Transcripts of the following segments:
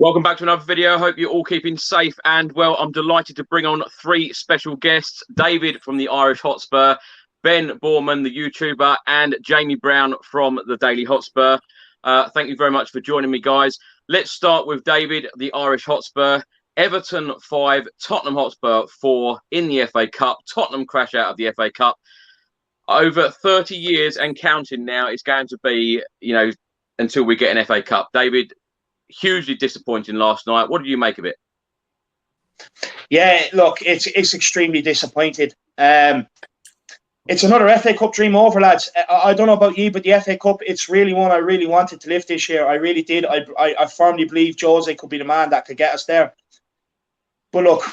Welcome back to another video. Hope you're all keeping safe and well. I'm delighted to bring on three special guests: David from the Irish Hotspur, Ben Borman, the YouTuber, and Jamie Brown from the Daily Hotspur. Thank you very much for joining me, guys. Let's start with David, the Irish Hotspur. Everton 5, Tottenham Hotspur 4 in the FA Cup. Tottenham crash out of the FA Cup. Over 30 years and counting now, it's going to be, until we get an FA Cup. David, hugely disappointing last night. What did you make of it? Yeah, look, it's extremely disappointing. It's another FA Cup dream over, lads. I don't know about you, but the FA Cup, it's really one I really wanted to lift this year. I really did. I firmly believe Jose could be the man that could get us there. But look,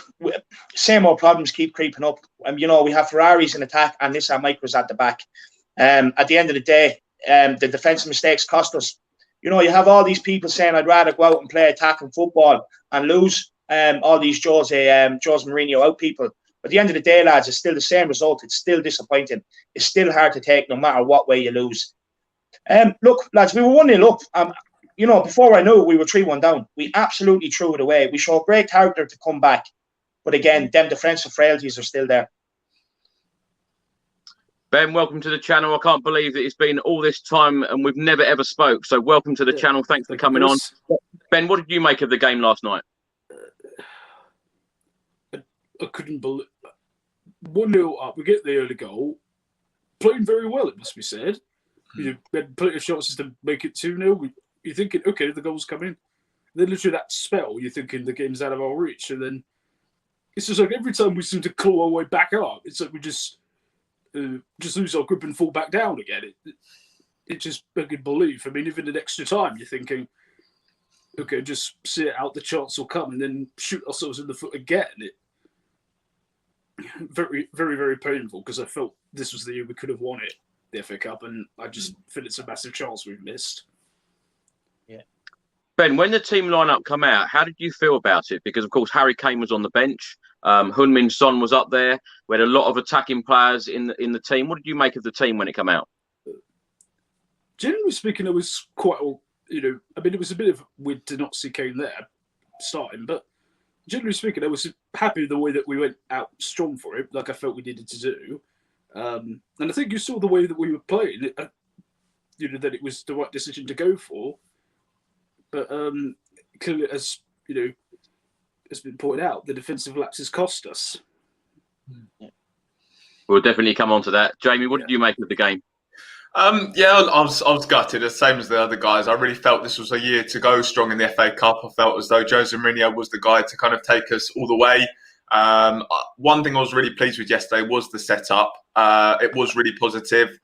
same old problems keep creeping up. We have Ferraris in attack and Nissan Micros at the back. At the end of the day, the defensive mistakes cost us. You have all these people saying I'd rather go out and play attacking football and lose all these Jose Mourinho out people. But at the end of the day, lads, it's still the same result. It's still disappointing. It's still hard to take no matter what way you lose. Look, lads, we were 1-0 up. Before I knew it, we were 3-1 down. We absolutely threw it away. We showed great character to come back. But again, them defensive frailties are still there. Ben, welcome to the channel. I can't believe that it's been all this time and we've never ever spoke. So welcome to the channel. Thanks for coming on. Ben, what did you make of the game last night? I couldn't believe 1-0 up. We get the early goal. Playing very well, it must be said. We had plenty of chances to make it 2-0. You're thinking, okay, the goal's coming. Then literally that spell, you're thinking the game's out of our reach. And then it's just like every time we seem to claw our way back up, it's like we just lose our grip and fall back down again. It just begging belief. I mean, even in extra time, you're thinking, okay, just sit out, the chance will come, and then shoot ourselves in the foot again. Very, very, very painful because I felt this was the year we could have won it, the FA Cup, and I just feel it's a massive chance we've missed. Yeah. Ben, when the team lineup come out, how did you feel about it? Because of course Harry Kane was on the bench. Heung-min Son was up there. We had a lot of attacking players in the team. What did you make of the team when it came out? Generally speaking, it was quite, it was a bit of weird to not see Kane there starting, but generally speaking, I was happy with the way that we went out strong for it, like I felt we needed to do. And I think you saw the way that we were playing, that it was the right decision to go for. But clearly, as has been pointed out, the defensive lapses cost us. We'll definitely come on to that. Jamie, what did you make of the game? I was gutted, the same as the other guys. I really felt this was a year to go strong in the FA Cup. I felt as though Jose Mourinho was the guy to kind of take us all the way. One thing I was really pleased with yesterday was the setup. It was really positive.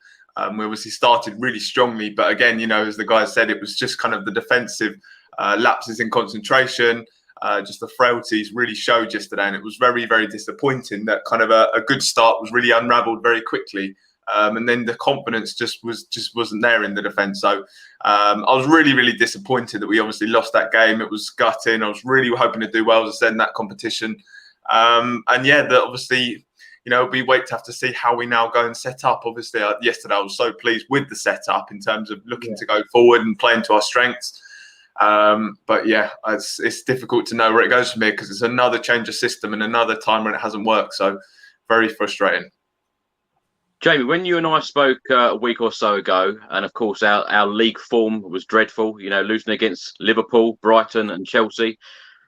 We obviously started really strongly, but again, as the guys said, it was just kind of the defensive lapses in concentration. Just the frailties really showed yesterday, and it was very, very disappointing that kind of a good start was really unravelled very quickly, and then the confidence just wasn't there in the defence. So I was really, really disappointed that we obviously lost that game. It was gutting. I was really hoping to do well, as I said, in that competition, and yeah, that obviously we wait to have to see how we now go and set up. Obviously, yesterday I was so pleased with the setup in terms of looking to go forward and playing to our strengths. But yeah, it's difficult to know where it goes from here because it's another change of system and another time when it hasn't worked. So very frustrating. Jamie, when you and I spoke a week or so ago, and of course our league form was dreadful, losing against Liverpool, Brighton and Chelsea.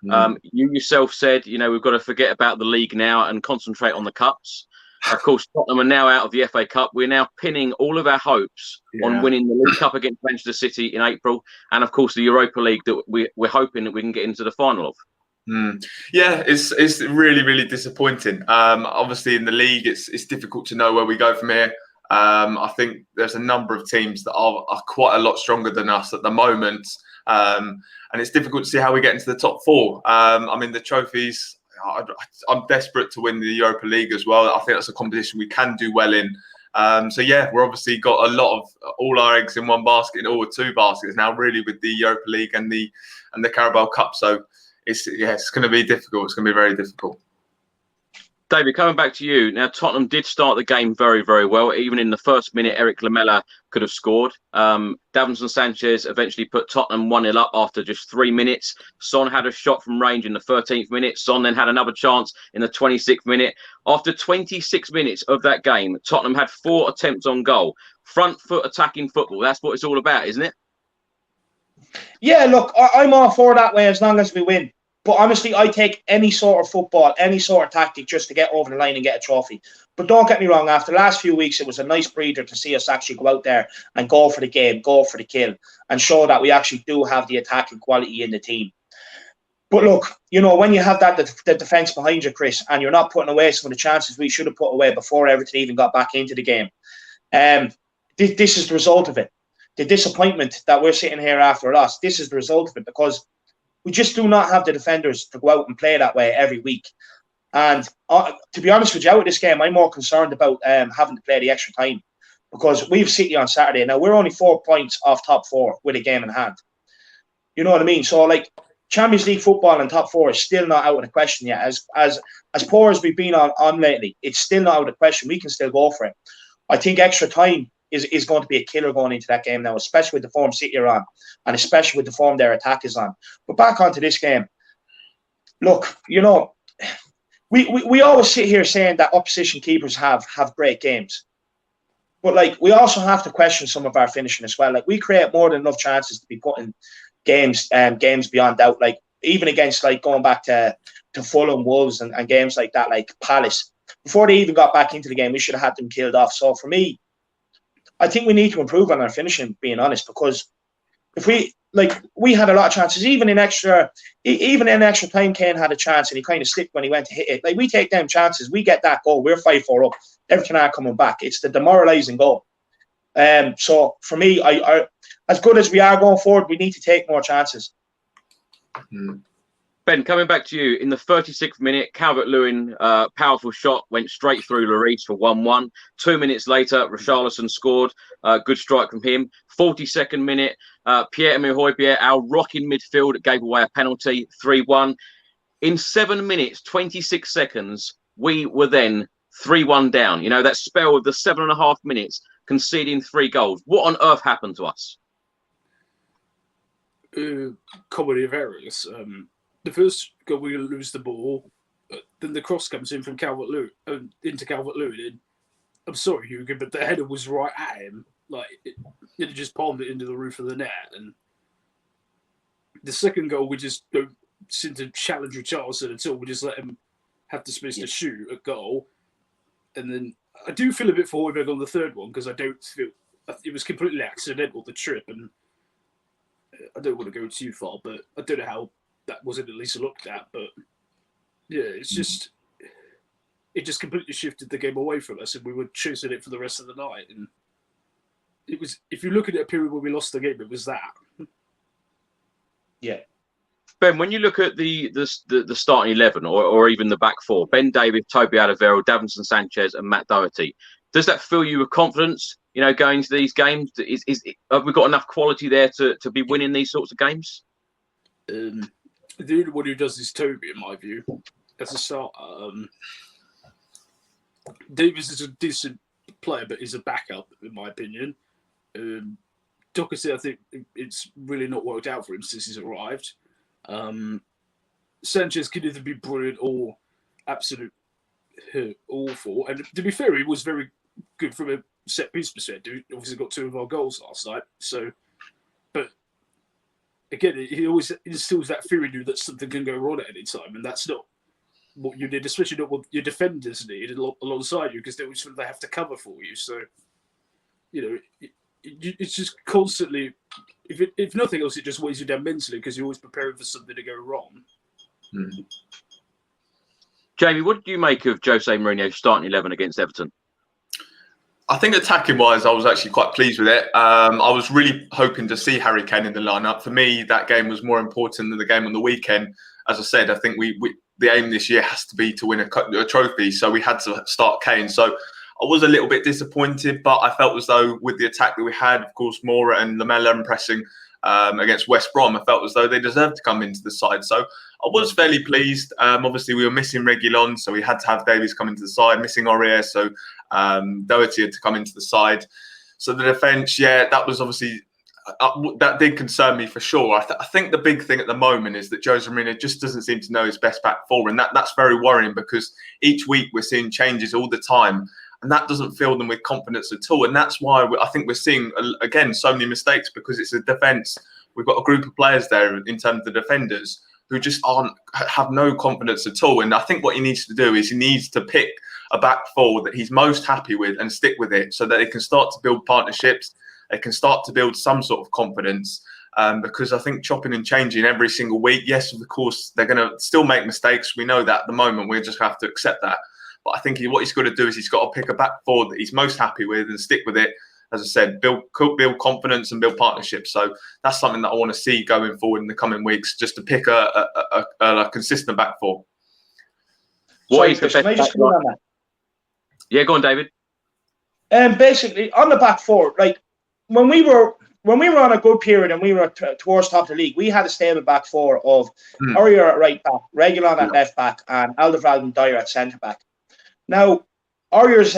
You yourself said, we've got to forget about the league now and concentrate on the cups. Of course, Tottenham are now out of the FA Cup. We're now pinning all of our hopes on winning the League Cup against Manchester City in April, and of course the Europa League that we're hoping that we can get into the final of. Yeah, it's really, really disappointing. Obviously, in the league, it's difficult to know where we go from here. I think there's a number of teams that are quite a lot stronger than us at the moment, and it's difficult to see how we get into the top four. I mean, the trophies. I'm desperate to win the Europa League as well. I think that's a competition we can do well in. So yeah, we're obviously got a lot of all our eggs in one basket, or two baskets now, really, with the Europa League and the Carabao Cup. So it's going to be difficult. It's going to be very difficult. David, coming back to you. Now, Tottenham did start the game very, very well. Even in the first minute, Eric Lamela could have scored. Davinson Sanchez eventually put Tottenham 1-0 up after just 3 minutes. Son had a shot from range in the 13th minute. Son then had another chance in the 26th minute. After 26 minutes of that game, Tottenham had 4 attempts on goal. Front foot attacking football. That's what it's all about, isn't it? Yeah, look, I'm all for that way as long as we win. But honestly, I take any sort of football, any sort of tactic just to get over the line and get a trophy. But don't get me wrong, after the last few weeks, it was a nice breather to see us actually go out there and go for the game, go for the kill, and show that we actually do have the attacking quality in the team. But look, you know, when you have that the defence behind you, Chris, and you're not putting away some of the chances we should have put away before Everton even got back into the game, this is the result of it. The disappointment that we're sitting here after a loss, this is the result of it, because we just do not have the defenders to go out and play that way every week. And to be honest with you, out of this game, I'm more concerned about having to play the extra time, because we've City on Saturday. Now, we're only 4 points off top 4 with a game in hand. You know what I mean? So, like, Champions League football and top 4 is still not out of the question yet. As poor as we've been on lately, it's still not out of the question. We can still go for it. I think extra time is going to be a killer going into that game now, especially with the form City are on, and especially with the form their attack is on. But back onto this game. Look, you know, we always sit here saying that opposition keepers have great games. But, like, we also have to question some of our finishing as well. Like, we create more than enough chances to be putting games beyond doubt. Like, even against, like, going back to Fulham, Wolves and games like that, like Palace. Before they even got back into the game, we should have had them killed off. So, for me, I think we need to improve on our finishing, being honest, because if we had a lot of chances, even in extra time, Kane had a chance and he kind of slipped when he went to hit it. Like, we take them chances, we get that goal, we're 5-4 up, Everton are coming back. It's the demoralising goal. So for me, I as good as we are going forward, we need to take more chances. Ben, coming back to you, in the 36th minute, Calvert-Lewin, powerful shot, went straight through Lloris for 1-1. 2 minutes later, Richarlison scored. Good strike from him. 42nd minute, Pierre-Emile Højbjerg, our rock in midfield, gave away a penalty, 3-1. In 7 minutes, 26 seconds, we were then 3-1 down. You know, that spell of the 7.5 minutes, conceding 3 goals. What on earth happened to us? Comedy of errors. The first goal, we lose the ball. Then the cross comes in from Calvert-Lewin into Calvert-Lewin. I'm sorry, Hugo, but the header was right at him. Like, it just palmed it into the roof of the net. And the second goal, we just don't seem to challenge Richarlison at all. We just let him have the space to shoot a goal. And then I do feel a bit for Højbjerg on the third one, because I don't feel it was completely accidental, the trip. And I don't want to go too far, but I don't know how that wasn't at least looked at. But yeah, it just completely shifted the game away from us, and we were chasing it for the rest of the night. And it was, if you look at a period where we lost the game, it was that. Yeah. Ben, when you look at the starting 11 or even the back 4, Ben Davies, Toby Alderweireld, Davinson Sanchez and Matt Doherty, does that fill you with confidence, you know, going into these games? Have we got enough quality there to be winning these sorts of games? The only one who does is Toby, in my view, as a starter. Davies is a decent player, but he's a backup, in my opinion. Doherty, I think it's really not worked out for him since he's arrived. Sanchez can either be brilliant or absolute awful. And to be fair, he was very good from a set piece perspective. He obviously got 2 of our goals last night. So, but again, he always instills that fear in you that something can go wrong at any time, and that's not what you need, especially not what your defenders need alongside you, because they have to cover for you. So, you know, it's just constantly, if nothing else, it just weighs you down mentally, because you're always preparing for something to go wrong. Jamie, what did you make of Jose Mourinho's starting 11 against Everton? I think attacking-wise, I was actually quite pleased with it. I was really hoping to see Harry Kane in the lineup. For me, that game was more important than the game on the weekend. As I said, I think the aim this year has to be to win a trophy, so we had to start Kane. So I was a little bit disappointed, but I felt as though with the attack that we had, of course, Moura and Lamela pressing against West Brom, I felt as though they deserved to come into the side. So I was fairly pleased. Obviously, we were missing Reguilon, so we had to have Davies come into the side, missing Aurier, so Doherty had to come into the side. So the defence, yeah, that was obviously, that did concern me for sure. I think the big thing at the moment is that Jose Mourinho just doesn't seem to know his best back four, and that's very worrying because each week we're seeing changes all the time, and that doesn't fill them with confidence at all. And that's why I think we're seeing, again, so many mistakes, because it's a defence. We've got a group of players there in terms of the defenders who just have no confidence at all. And I think what he needs to do is he needs to pick a back four that he's most happy with and stick with it, so that they can start to build partnerships. They can start to build some sort of confidence, because I think chopping and changing every single week, yes, of course, they're going to still make mistakes. We know that at the moment. We just have to accept that. But I think what he's got to do is he's got to pick a back four that he's most happy with and stick with it. As I said, build confidence and build partnerships. So that's something that I want to see going forward in the coming weeks, just to pick a consistent back four. What is the best back line? Yeah, go on, David. Basically, on the back four, like when we were on a good period and we were towards top of the league, we had a stable back four of Aurier at right back, Reguilon at left back, and Alderweireld and Dyer at centre back. Now, Aurier's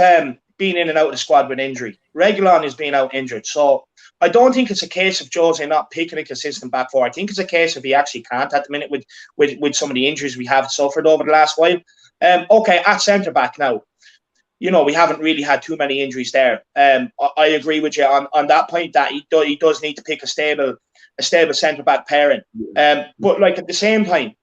been in and out of the squad with injury. Reguilon is being out injured. So I don't think it's a case of Jose not picking a consistent back four. I think it's a case of he actually can't at the minute with some of the injuries we have suffered over the last while. Okay, at centre back now, you know, we haven't really had too many injuries there. I agree with you on that point that he does need to pick a stable centre back pairing. But like at the same time,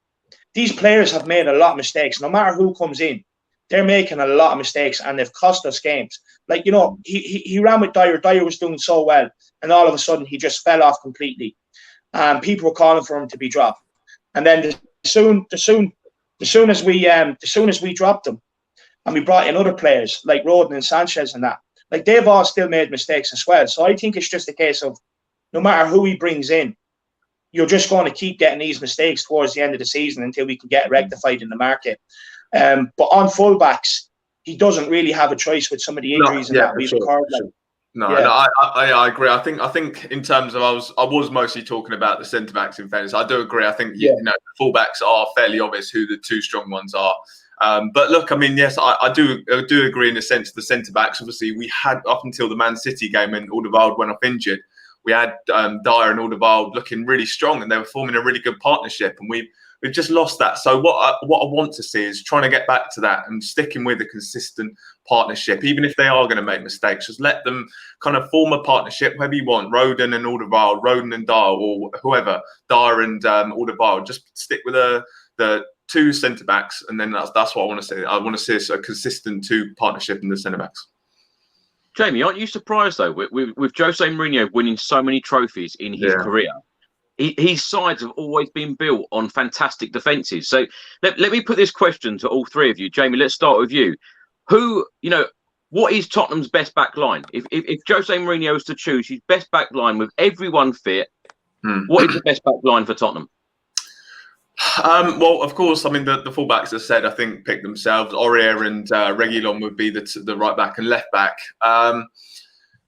these players have made a lot of mistakes. No matter who comes in, they're making a lot of mistakes and they've cost us games. Like, you know, he ran with Dyer. Dyer was doing so well, and all of a sudden he just fell off completely. And people were calling for him to be dropped. And then as soon as we dropped him, and we brought in other players like Rodon and Sanchez and that, like they've all still made mistakes as well. So I think it's just a case of no matter who he brings in, you're just going to keep getting these mistakes towards the end of the season until we can get rectified in the market. But on fullbacks, he doesn't really have a choice with some of the injuries that we've recorded. I agree. I think in terms of I was mostly talking about the centre backs. In fairness, I do agree. I think you know, the fullbacks are fairly obvious who the two strong ones are. But look, I mean, yes, I do agree in the sense of the centre backs. Obviously, we had up until the Man City game when Alderweireld went off injured, we had Dyer and Alderweireld looking really strong, and they were forming a really good partnership, and we've just lost that. So what I want to see is trying to get back to that and sticking with a consistent partnership, even if they are going to make mistakes. Just let them kind of form a partnership, whoever you want, Rodon and Alderweireld, Rodon and Dyer, or whoever, Dyer and Alderweireld. Just stick with the two centre backs, and then that's what I want to see. I want to see a consistent two partnership in the centre backs. Jamie, aren't you surprised though with Jose Mourinho winning so many trophies in his career? His sides have always been built on fantastic defences. So let me put this question to all three of you. Jamie, let's start with you. What is Tottenham's best back line? If Jose Mourinho was to choose his best back line with everyone fit, what is the best back line for Tottenham? Well, of course, I mean, the fullbacks, as I said, I think pick themselves. Aurier and Reguilon would be the right back and left back.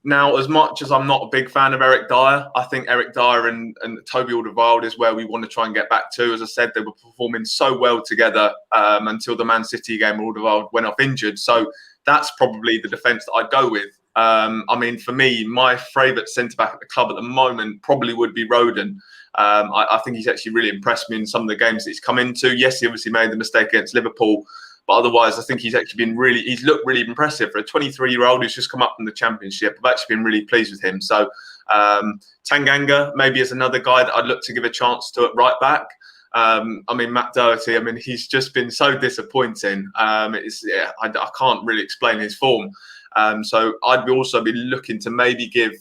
Now, as much as I'm not a big fan of Eric Dyer, I think Eric Dyer and Toby Alderweireld is where we want to try and get back to. As I said, they were performing so well together until the Man City game. Alderweireld went off injured. So that's probably the defence that I'd go with. I mean, for me, my favourite centre-back at the club at the moment probably would be Rodon. I think he's actually really impressed me in some of the games that he's come into. Yes, he obviously made the mistake against Liverpool, but otherwise, I think he's actually been he's looked really impressive. For a 23-year-old who's just come up from the Championship, I've actually been really pleased with him. So Tanganga maybe is another guy that I'd look to give a chance to at right back. I mean, Matt Doherty, I mean, he's just been so disappointing. I can't really explain his form. So I'd also be looking to maybe give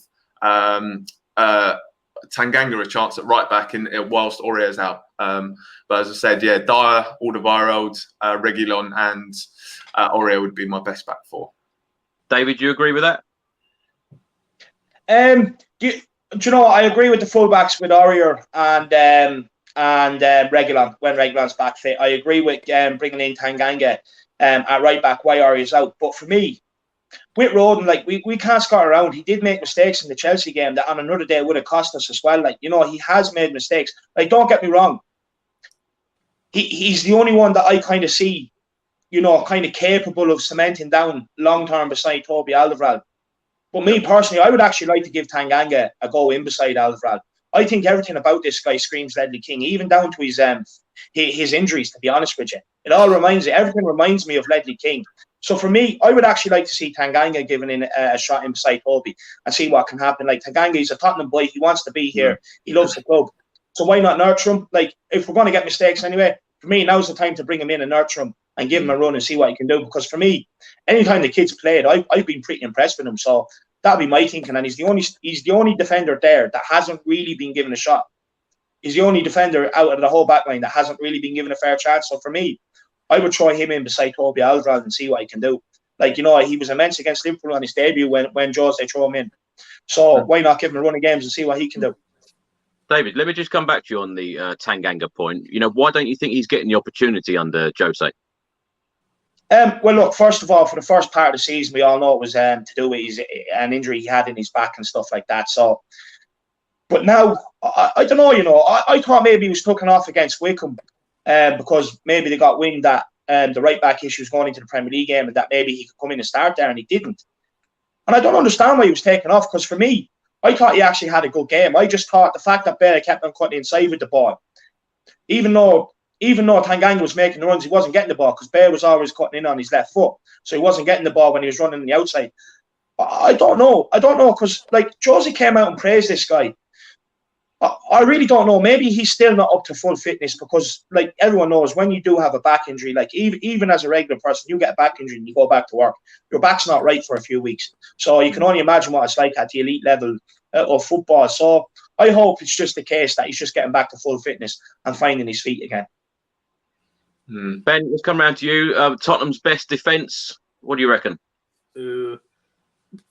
Tanganga a chance at right back whilst Aurier's out. But as I said, Dyer, Alderweireld, Reguilon and Aurier would be my best back four. David, do you agree with that? Do you know, I agree with the fullbacks with Aurier and Reguilon when Reguilon's back fit. I agree with bringing in Tanganga at right back while Aurier's out. But for me, with Rodon, like we can't score around. He did make mistakes in the Chelsea game that on another day would have cost us as well. Like, you know, he has made mistakes. Like, don't get me wrong. he's the only one that I kind of see, you know, kind of capable of cementing down long-term beside Toby Alderweireld. But me personally, I would actually like to give Tanganga a go in beside Alderweireld. I think everything about this guy screams Ledley King, even down to his injuries, to be honest with you. Everything reminds me of Ledley King. So for me, I would actually like to see Tanganga given in a shot in beside Toby and see what can happen. Like, Tanganga, he's a Tottenham boy. He wants to be here. He loves the club. So why not nurture him? Like, if we're going to get mistakes anyway, for me, now's the time to bring him in and nurture him and give him a run and see what he can do. Because for me, anytime the kid's played, I've been pretty impressed with him. So that'd be my thinking. And he's the only defender there that hasn't really been given a shot. He's the only defender out of the whole back line that hasn't really been given a fair chance. So for me, I would try him in beside Toby Alderweireld and see what he can do. Like, you know, he was immense against Liverpool on his debut when they throw him in. So why not give him a run of games and see what he can do? David, let me just come back to you on the Tanganga point. You know, why don't you think he's getting the opportunity under Jose? Well, look, first of all, for the first part of the season, we all know it was to do with an injury he had in his back and stuff like that. So, but now, I don't know, you know, I thought maybe he was taken off against Wycombe because maybe they got wind that the right-back issue was going into the Premier League game and that maybe he could come in and start there, and he didn't. And I don't understand why he was taken off, because for me, I thought he actually had a good game. I just thought the fact that Bale kept on cutting inside with the ball, even though Tanganga was making the runs, he wasn't getting the ball because Bale was always cutting in on his left foot. So he wasn't getting the ball when he was running on the outside. I don't know, because, like, Josie came out and praised this guy. I really don't know. Maybe he's still not up to full fitness because, like, everyone knows when you do have a back injury, like, even as a regular person, you get a back injury and you go back to work, your back's not right for a few weeks. So you can only imagine what it's like at the elite level of football. So I hope it's just the case that he's just getting back to full fitness and finding his feet again. Ben, let's come round to you. Tottenham's best defence. What do you reckon?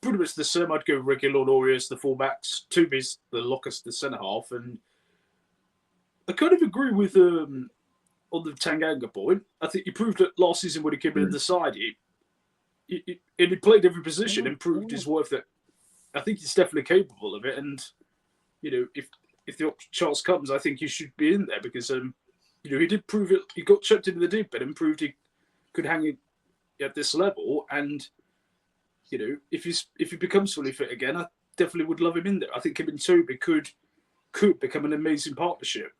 Pretty much the same. I'd go Reguilon, Orius, the fullbacks, Toby's the lockers, the centre half, and I kind of agree with on the Tanganga point. I think he proved that last season when he came in the side, he played every position and proved his worth. That I think he's definitely capable of it, and you know, if the chance comes, I think he should be in there because you know, he did prove it. He got chucked into the deep end and proved he could hang it at this level, and you know, if he becomes fully fit again, I definitely would love him in there. I think him and Toby could become an amazing partnership.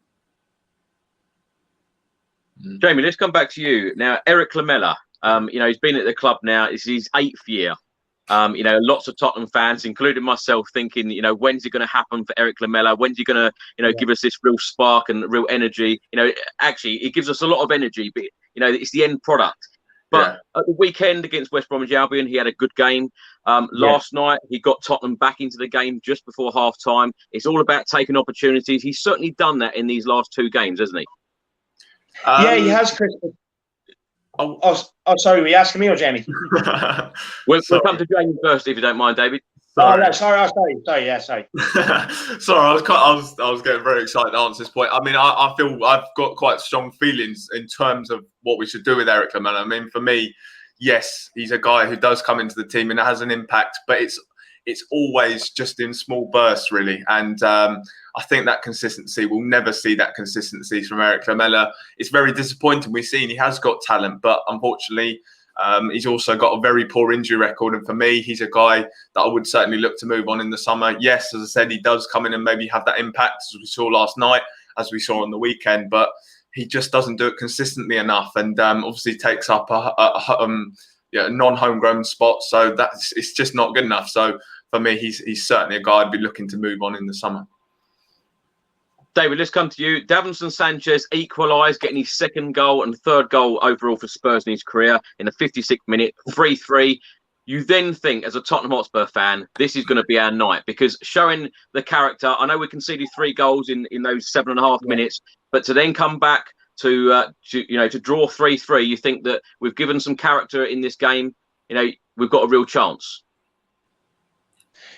Jamie, let's come back to you now. Eric Lamela, you know, he's been at the club now. It's his 8th year. You know, lots of Tottenham fans, including myself, thinking, you know, when's it going to happen for Eric Lamela? When's he going to, you know, give us this real spark and real energy? You know, actually, it gives us a lot of energy, but you know, it's the end product. But at the weekend against West Bromwich Albion, he had a good game. Last night, he got Tottenham back into the game just before half-time. It's all about taking opportunities. He's certainly done that in these last 2 games, hasn't he? Yeah, he has, Chris. Oh, sorry, were you asking me or Jamie? We'll come to Jamie first, if you don't mind, David. Sorry. Oh, no, sorry. Sorry, I was getting very excited to answer this point. I mean, I feel I've got quite strong feelings in terms of what we should do with Eric Lamela. I mean, for me, yes, he's a guy who does come into the team and has an impact, but it's always just in small bursts, really. And I think that consistency, we'll never see that consistency from Eric Lamela. It's very disappointing. We've seen he has got talent, but unfortunately, he's also got a very poor injury record. And for me, he's a guy that I would certainly look to move on in the summer. Yes, as I said, he does come in and maybe have that impact, as we saw last night, as we saw on the weekend, but he just doesn't do it consistently enough. And obviously takes up a non-homegrown spot. So it's just not good enough. So for me, he's certainly a guy I'd be looking to move on in the summer. David, let's come to you. Davinson Sanchez equalised, getting his 2nd goal and 3rd goal overall for Spurs in his career in the 56th minute, 3-3. You then think, as a Tottenham Hotspur fan, this is going to be our night, because showing the character, I know we conceded 3 goals in those 7.5 minutes, but to then come back to draw 3-3, you think that we've given some character in this game. You know, we've got a real chance.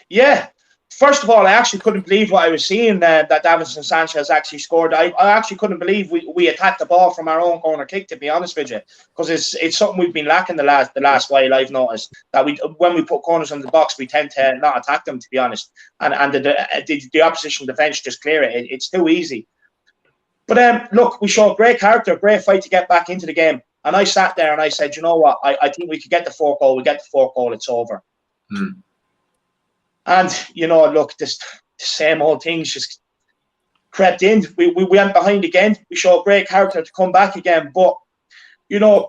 Yeah. First of all, I actually couldn't believe what I was seeing that Davinson Sanchez actually scored. I actually couldn't believe we attacked the ball from our own corner kick, to be honest with you, because it's something we've been lacking the last while. I've noticed that when we put corners in the box, we tend to not attack them, to be honest, and the opposition defence just clear it. It's too easy. But look, we showed great character, great fight to get back into the game. And I sat there and I said, you know what? I think we could get the 4th goal. We get the 4th goal, it's over. And, you know, look, this the same old things just crept in. We went behind again. We showed great character to come back again. But, you know,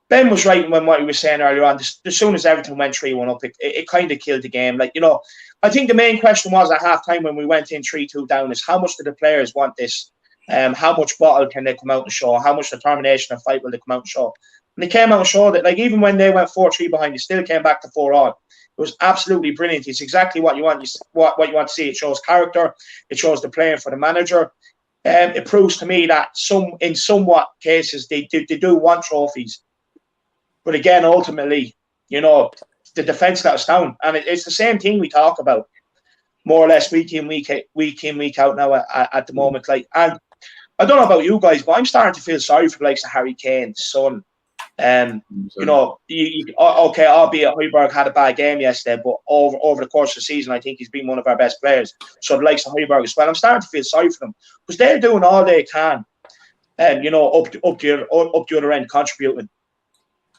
Ben was right when what he was saying earlier on. As soon as Everton went 3-1 up, it kind of killed the game. Like, you know, I think the main question was at half-time when we went in 3-2 down is how much do the players want this? How much bottle can they come out and show? How much determination and fight will they come out and show? And they came out and showed it. Like, even when they went 4-3 behind, they still came back to 4-on. It was absolutely brilliant. It's exactly what you want. What you want to see. It shows character. It shows the playing for the manager. It proves to me that in somewhat cases they do want trophies. But again, ultimately, you know, the defence let us down. And it's the same thing we talk about more or less week in, week out now at the moment. Like, and I don't know about you guys, but I'm starting to feel sorry for the likes of Harry Kane's son. You know, okay, albeit Højbjerg had a bad game yesterday, but over the course of the season, I think he's been one of our best players. So the likes of Højbjerg as well. I'm starting to feel sorry for them because they're doing all they can, you know, up the other end, contributing.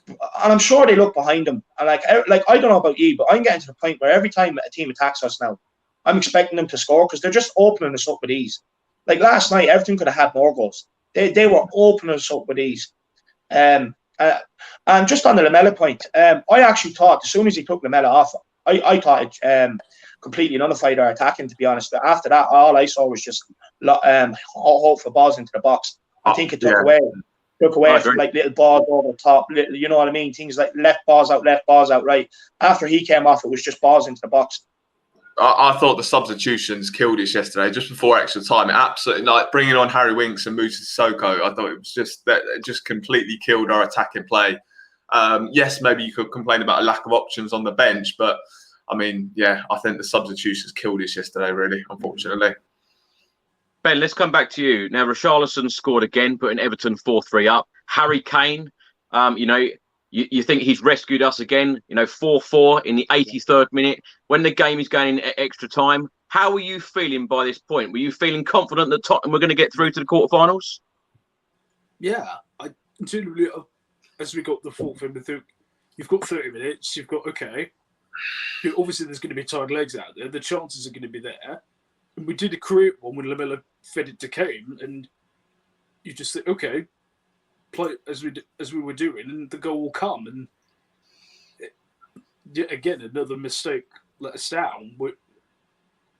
And I'm sure they look behind them. And like I don't know about you, but I'm getting to the point where every time a team attacks us now, I'm expecting them to score because they're just opening us up with ease. Like last night, Everton could have had more goals. They were opening us up with ease. And just on the Lamela point, I actually thought as soon as he took Lamela off, I thought it completely nullified our attacking, to be honest. But after that, all I saw was just hope for balls into the box. I think it took away from like little balls over the top, you know what I mean? Things like left balls out, right. After he came off, it was just balls into the box. I thought the substitutions killed us yesterday, just before extra time. It absolutely, like bringing on Harry Winks and Moussa Sissoko, I thought it was just completely killed our attacking play. Yes, maybe you could complain about a lack of options on the bench, but I mean, yeah, I think the substitutions killed us yesterday, really, unfortunately. Ben, let's come back to you. Now, Richarlison scored again, putting Everton 4-3 up. Harry Kane, you know, you think he's rescued us again, you know, 4-4 in the 83rd minute when the game is going in extra time. How were you feeling by this point? Were you feeling confident that Tottenham were going to get through to the quarterfinals? Yeah, as we got the fourth in, you've got 30 minutes, you've got, okay, obviously there's going to be tired legs out there, the chances are going to be there. And we did create one when Lamela fed it to Kane, and you just think, okay, play as we were doing, and the goal will come. And yet again, another mistake let us down. I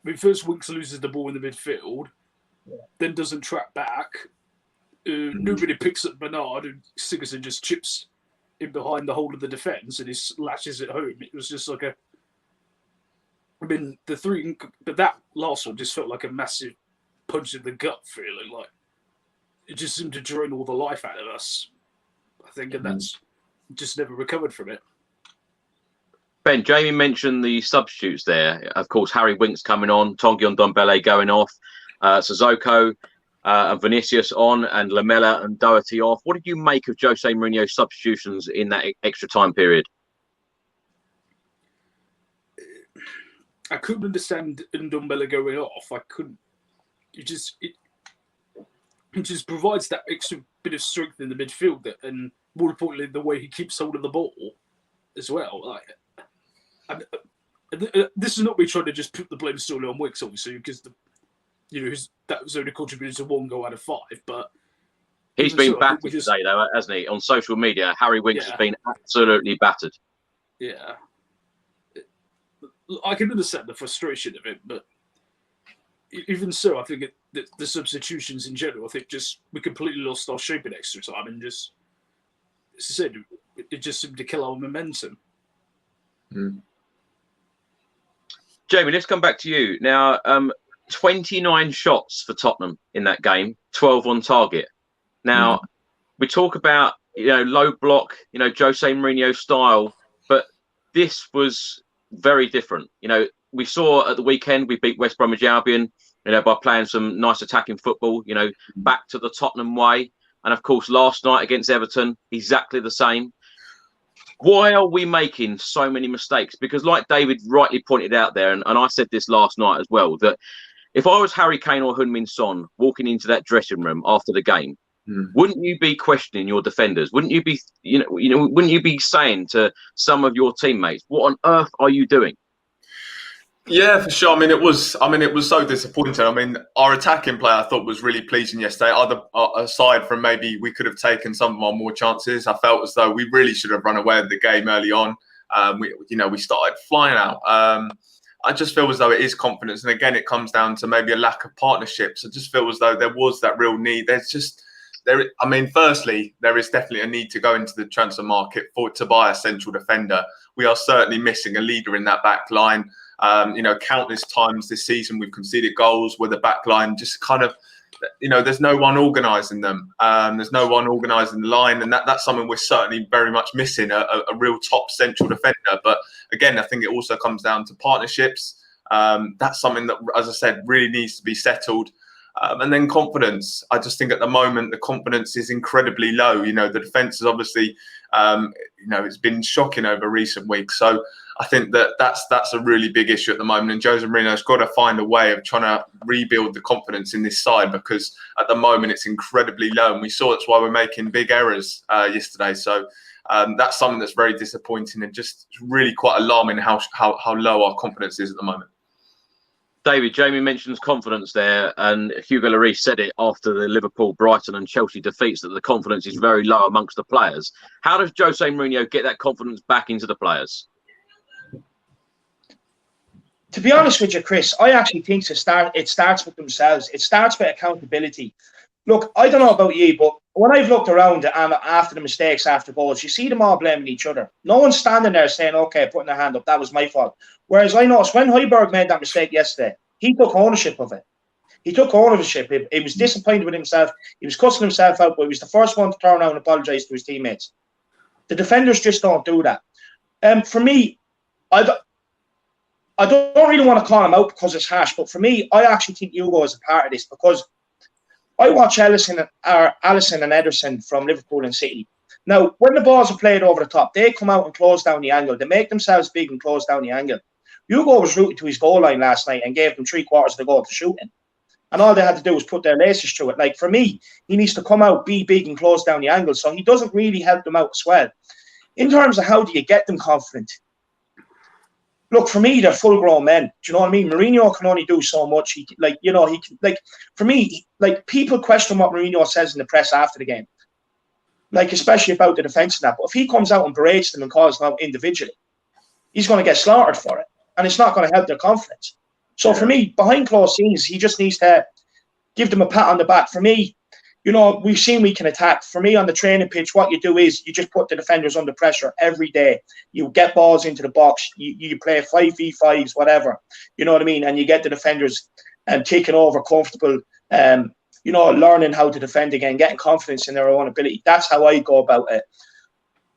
mean, first Winks loses the ball in the midfield, then doesn't track back. Nobody picks up Bernard, and Sigurdsson just chips in behind the whole of the defence, and he lashes it home. It was just like I mean, but that last one just felt like a massive punch in the gut feeling. Like it just seemed to drain all the life out of us, I think, and that's just never recovered from it. Ben, Jamie mentioned the substitutes there. Of course, Harry Winks coming on, Tanguy Ndombele going off, Sissoko and Vinicius on, and Lamela and Doherty off. What did you make of Jose Mourinho's substitutions in that extra time period? I couldn't understand Ndombele going off. I couldn't. It just provides that extra bit of strength in the midfield, and more importantly, the way he keeps hold of the ball as well. This is not me trying to just put the blame solely on Winks, obviously, because that was only contributed to 1 goal out of 5. But he's been battered today, though, hasn't he? On social media, Harry Winks has been absolutely battered. Yeah. I can understand the frustration of it, but even so, I think the substitutions in general, I think we completely lost our shape in extra time, and just, as I said, it just seemed to kill our momentum. Jamie, let's come back to you now. 29 shots for Tottenham in that game, 12 on target. Now, we talk about low block, Jose Mourinho style, but this was very different. We saw at the weekend we beat West Bromwich Albion, by playing some nice attacking football, back to the Tottenham way. And of course, last night against Everton, exactly the same. Why are we making so many mistakes? Because like David rightly pointed out there, and I said this last night as well, that if I was Harry Kane or Heung-min Son walking into that dressing room after the game, wouldn't you be questioning your defenders? Wouldn't you be, wouldn't you be saying to some of your teammates, "What on earth are you doing?" Yeah, for sure. I mean, it was so disappointing. I mean, our attacking play I thought was really pleasing yesterday. Aside from maybe we could have taken some of our more chances, I felt as though we really should have run away with the game early on. We started flying out. I just feel as though it is confidence, and again, it comes down to maybe a lack of partnerships. I just feel as though there was that real need. Firstly, there is definitely a need to go into the transfer market to buy a central defender. We are certainly missing a leader in that back line. Countless times this season we've conceded goals where the back line just kind of, there's no one organising them. There's no one organising the line, and that's something we're certainly very much missing, a real top central defender. But again, I think it also comes down to partnerships. That's something that, as I said, really needs to be settled. And then confidence. I just think at the moment the confidence is incredibly low. The defence is obviously, it's been shocking over recent weeks. So I think that's a really big issue at the moment. And Jose Mourinho's got to find a way of trying to rebuild the confidence in this side, because at the moment it's incredibly low. And we saw that's why we're making big errors yesterday. So that's something that's very disappointing and just really quite alarming how low our confidence is at the moment. David, Jamie mentions confidence there, and Hugo Lloris said it after the Liverpool, Brighton and Chelsea defeats, that the confidence is very low amongst the players. How does Jose Mourinho get that confidence back into the players? To be honest with you, Chris, I actually think it starts with themselves. It starts with accountability. Look, I don't know about you, but when I've looked around after the mistakes, after goals, you see them all blaming each other. No one's standing there saying, okay, putting their hand up, that was my fault. Whereas I noticed when Højbjerg made that mistake yesterday, he took ownership of it. He took ownership. He was disappointed with himself. He was cussing himself out, but he was the first one to turn around and apologise to his teammates. The defenders just don't do that. For me, I don't really want to call him out because it's harsh, but for me, I actually think Hugo is a part of this, because I watch Alisson and Ederson from Liverpool and City. Now, when the balls are played over the top, they come out and close down the angle. They make themselves big and close down the angle. Hugo was rooted to his goal line last night and gave them 3/4 of the goal to shoot in. And all they had to do was put their laces through it. Like, for me, he needs to come out, be big and close down the angle. So he doesn't really help them out as well. In terms of how do you get them confident? Look, for me, they're full-grown men. Do you know what I mean? Mourinho can only do so much. For me, people question what Mourinho says in the press after the game. Especially about the defence and that. But if he comes out and berates them and calls them out individually, he's going to get slaughtered for it. And it's not going to help their confidence. So for me, behind closed scenes, he just needs to give them a pat on the back. For me, we've seen we can attack. For me, on the training pitch, what you do is you just put the defenders under pressure every day. You get balls into the box. You play 5v5s, whatever. You know what I mean? And you get the defenders taking over, comfortable, learning how to defend again, getting confidence in their own ability. That's how I go about it.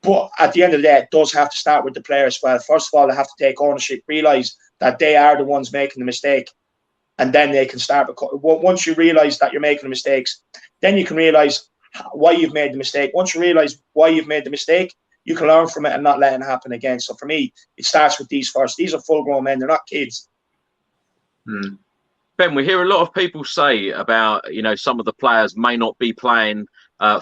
But at the end of the day, it does have to start with the players. Well, first of all, they have to take ownership, realise that they are the ones making the mistake, and then they can start. Once you realise that you're making the mistakes, then you can realise why you've made the mistake. Once you realise why you've made the mistake, you can learn from it and not let it happen again. So for me, it starts with these first. These are full-grown men. They're not kids. Ben, we hear a lot of people say about, some of the players may not be playing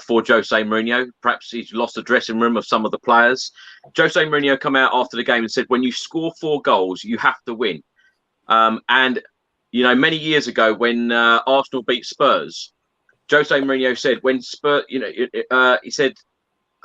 for Jose Mourinho. Perhaps he's lost the dressing room of some of the players. Jose Mourinho come out after the game and said, when you score 4 goals, you have to win. Many years ago when Arsenal beat Spurs, Jose Mourinho said, when Spurs, he said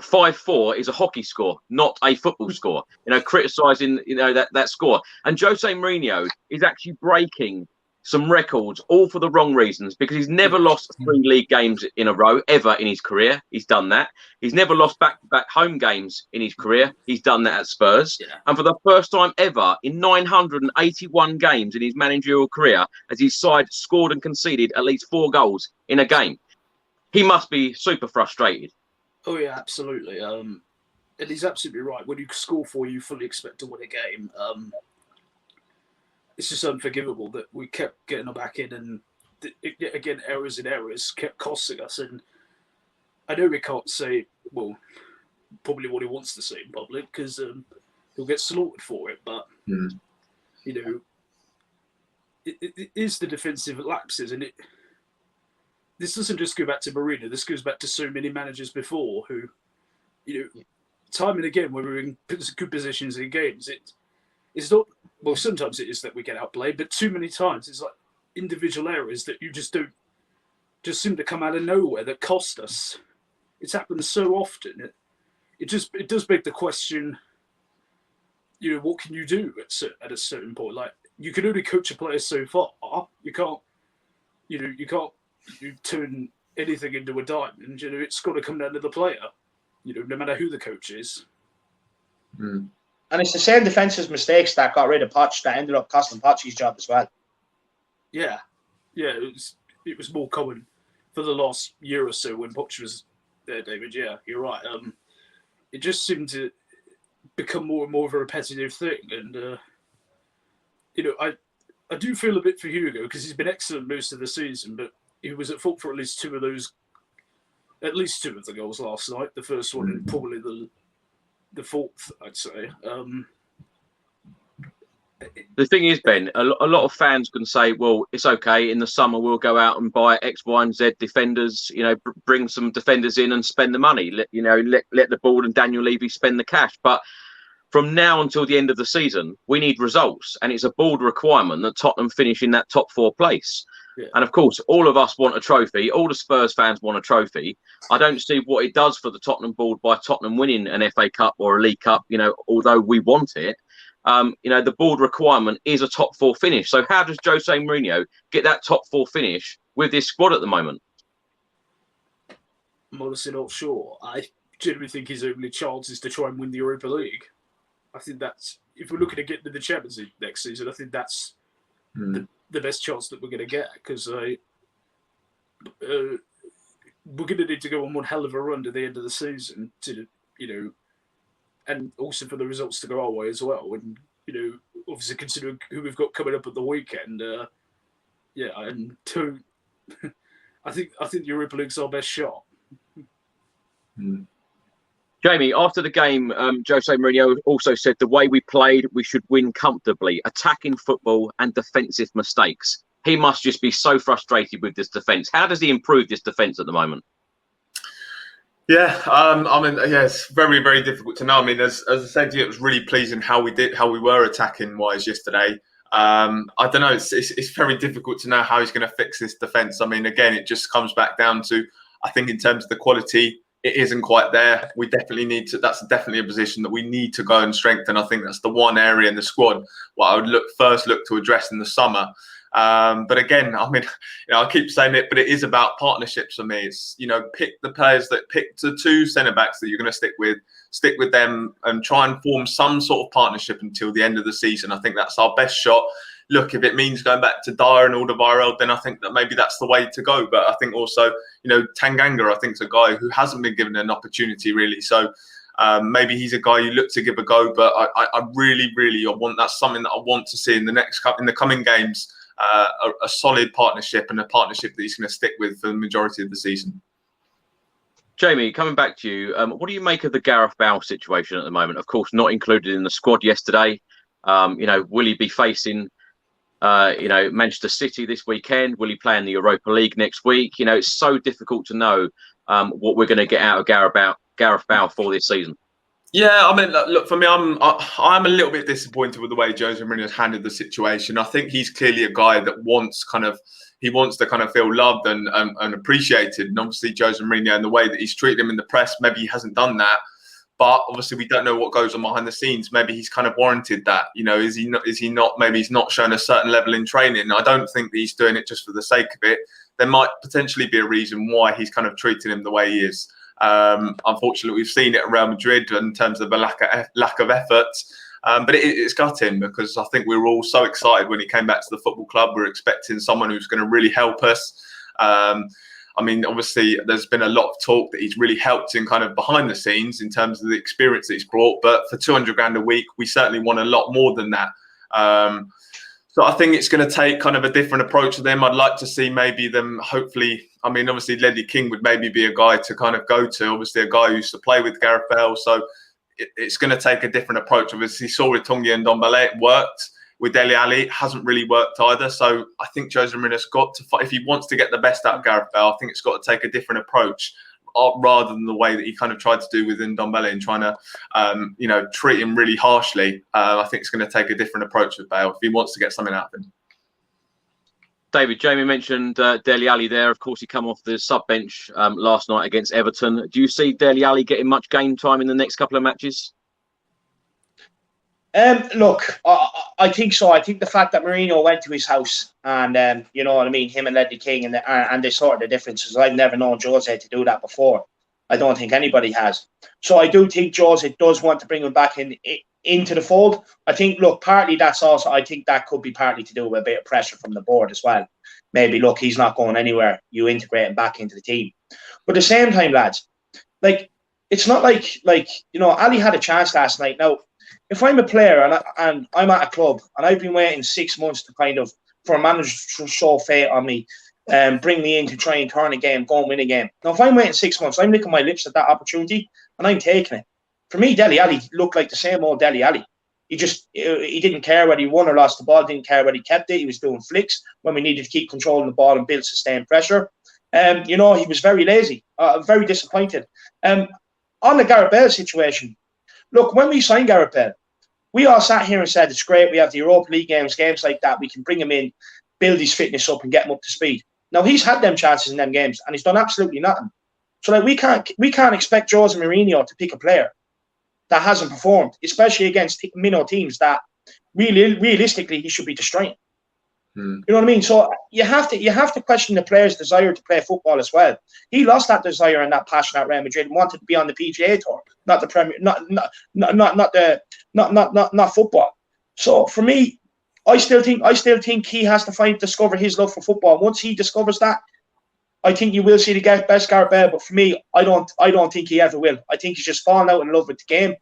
5-4 is a hockey score, not a football score. Criticising, that score. And Jose Mourinho is actually breaking some records, all for the wrong reasons, because he's never lost 3 league games in a row ever in his career. He's done that. He's never lost back-to-back home games in his career. He's done that at Spurs. Yeah. And for the first time ever in 981 games in his managerial career, as his side scored and conceded at least 4 goals in a game. He must be super frustrated. Oh, yeah, absolutely. And he's absolutely right. When you score 4, you fully expect to win a game. It's just unforgivable that we kept getting them back in, and again, errors and errors kept costing us. And I know we can't say, well, probably what he wants to say in public, because he'll get slaughtered for it. But it is the defensive lapses, and this doesn't just go back to Mourinho. This goes back to so many managers before who, time and again when we're in good positions in games, it's not. Well, sometimes it is that we get outplayed, but too many times it's like individual errors that you just seem to come out of nowhere that cost us. It's happened so often. It does beg the question. What can you do at a certain point? Like, you can only coach a player so far. You can't turn anything into a diamond. It's got to come down to the player. No matter who the coach is. And it's the same defensive mistakes that got rid of Poch that ended up costing Poch his job as well. Yeah. It was more common for the last year or so when Poch was there, David. Yeah, you're right. It just seemed to become more and more of a repetitive thing, and I do feel a bit for Hugo because he's been excellent most of the season, but he was at fault for at least two of the goals last night. The first one and probably the fourth, I'd say. The thing is, Ben, a lot of fans can say, well, it's okay. In the summer, we'll go out and buy X, Y, and Z defenders, bring some defenders in and spend the money. Let the board and Daniel Levy spend the cash. But from now until the end of the season, we need results. And it's a board requirement that Tottenham finish in that top 4 place. Yeah. And of course, all of us want a trophy. All the Spurs fans want a trophy. I don't see what it does for the Tottenham board by Tottenham winning an FA Cup or a League Cup, although we want it. The board requirement is a top 4 finish. So how does Jose Mourinho get that top 4 finish with this squad at the moment? I'm honestly not sure. I genuinely think his only chance is to try and win the Europa League. I think that's, if we're looking to get to the Champions League next season, I think that's the best chance that we're going to get, because we're going to need to go on one hell of a run to the end of the season to, and also for the results to go our way as well. And, obviously considering who we've got coming up at the weekend, and two, I think the Europa League's our best shot. Jamie, after the game, Jose Mourinho also said the way we played, we should win comfortably, attacking football and defensive mistakes. He must just be so frustrated with this defence. How does he improve this defence at the moment? Yeah, it's very, very difficult to know. I mean, as I said to you, it was really pleasing how we were attacking wise yesterday. I don't know. It's very difficult to know how he's going to fix this defence. I mean, again, it just comes back down to, I think in terms of the quality, it isn't quite there. We definitely need to. That's definitely a position that we need to go and strengthen. I think that's the one area in the squad what I would first look to address in the summer. But again, I mean, I keep saying it, but it is about partnerships for me. It's, pick the players pick the 2 centre backs that you're going to stick with them and try and form some sort of partnership until the end of the season. I think that's our best shot. Look, if it means going back to Dyer and Alderweireld, then I think that maybe that's the way to go. But I think also, Tanganga, I think is a guy who hasn't been given an opportunity really. So maybe he's a guy you look to give a go. But I really, really want, that's something that I want to see in the coming games. A solid partnership and a partnership that he's going to stick with for the majority of the season. Jamie, coming back to you, what do you make of the Gareth Bale situation at the moment? Of course, not included in the squad yesterday. Will he be facing, Manchester City this weekend? Will he play in the Europa League next week? It's so difficult to know what we're going to get out of Gareth Bale for this season. Yeah, I mean, look, for me, I'm a little bit disappointed with the way Jose Mourinho has handled the situation. I think he's clearly a guy that wants to kind of feel loved and appreciated. And obviously, Jose Mourinho and the way that he's treated him in the press, maybe he hasn't done that. But obviously, we don't know what goes on behind the scenes. Maybe he's kind of warranted that. Is he not? Maybe he's not shown a certain level in training. I don't think that he's doing it just for the sake of it. There might potentially be a reason why he's kind of treating him the way he is. Unfortunately, we've seen it at Real Madrid in terms of the lack of effort. But it's gutting because I think we were all so excited when he came back to the football club. We were expecting someone who's going to really help us. I mean, obviously, there's been a lot of talk that he's really helped in kind of behind the scenes in terms of the experience that he's brought. But for $200,000 a week, we certainly want a lot more than that. So I think it's going to take kind of a different approach to them. I'd like to see maybe them, hopefully, I mean, obviously, Ledley King would maybe be a guy to kind of go to. Obviously, a guy who used to play with Gareth Bale. So it's going to take a different approach. Obviously, saw with Tongi and Ndombele, it worked. with Dele Alli. It hasn't really worked either. So I think Jose Mourinho's got to fight. If he wants to get the best out of Gareth Bale, I think it's got to take a different approach rather than the way that he kind of tried to do with Ndombele and trying to, treat him really harshly. I think it's going to take a different approach with Bale if he wants to get something out of him. David, Jamie mentioned Dele Alli there. Of course, he come off the sub bench last night against Everton. Do you see Dele Alli getting much game time in the next couple of matches? Look, I think so. I think the fact that Mourinho went to his house and, you know what I mean, him and Ledley King and they sorted the differences. I've never known Jose to do that before. I don't think anybody has. So I do think Jose does want to bring him back into the fold. I think, look, partly that's also, I think that could be partly to do with a bit of pressure from the board as well. Maybe, look, he's not going anywhere. You integrate him back into the team. But at the same time, lads, like, it's not like Ali had a chance last night. Now, if I'm a player and I'm at a club and I've been waiting 6 months for a manager to show fate on me, bring me in to try and turn a game, go and win a game. Now, if I'm waiting 6 months, I'm licking my lips at that opportunity and I'm taking it. For me, Dele Alli looked like the same old Dele Alli. He didn't care whether he won or lost the ball, didn't care whether he kept it. He was doing flicks when we needed to keep controlling the ball and build sustained pressure. He was very lazy, very disappointed. On the Gareth Bale situation, look, when we signed Gareth Bale, we all sat here and said, it's great, we have the Europa League games like that, we can bring him in, build his fitness up and get him up to speed. Now, he's had them chances in them games and he's done absolutely nothing. So, like, we can't expect Jose Mourinho to pick a player that hasn't performed, especially against minnow teams that realistically he should be destroying. You know what I mean? So you have to question the player's desire to play football as well. He lost that desire and that passion at Real Madrid and wanted to be on the PGA Tour, not the Premier, not football. So for me, I still think he has to discover his love for football. Once he discovers that, I think you will see the best Gareth Bale. But for me, I don't think he ever will. I think he's just fallen out in love with the game,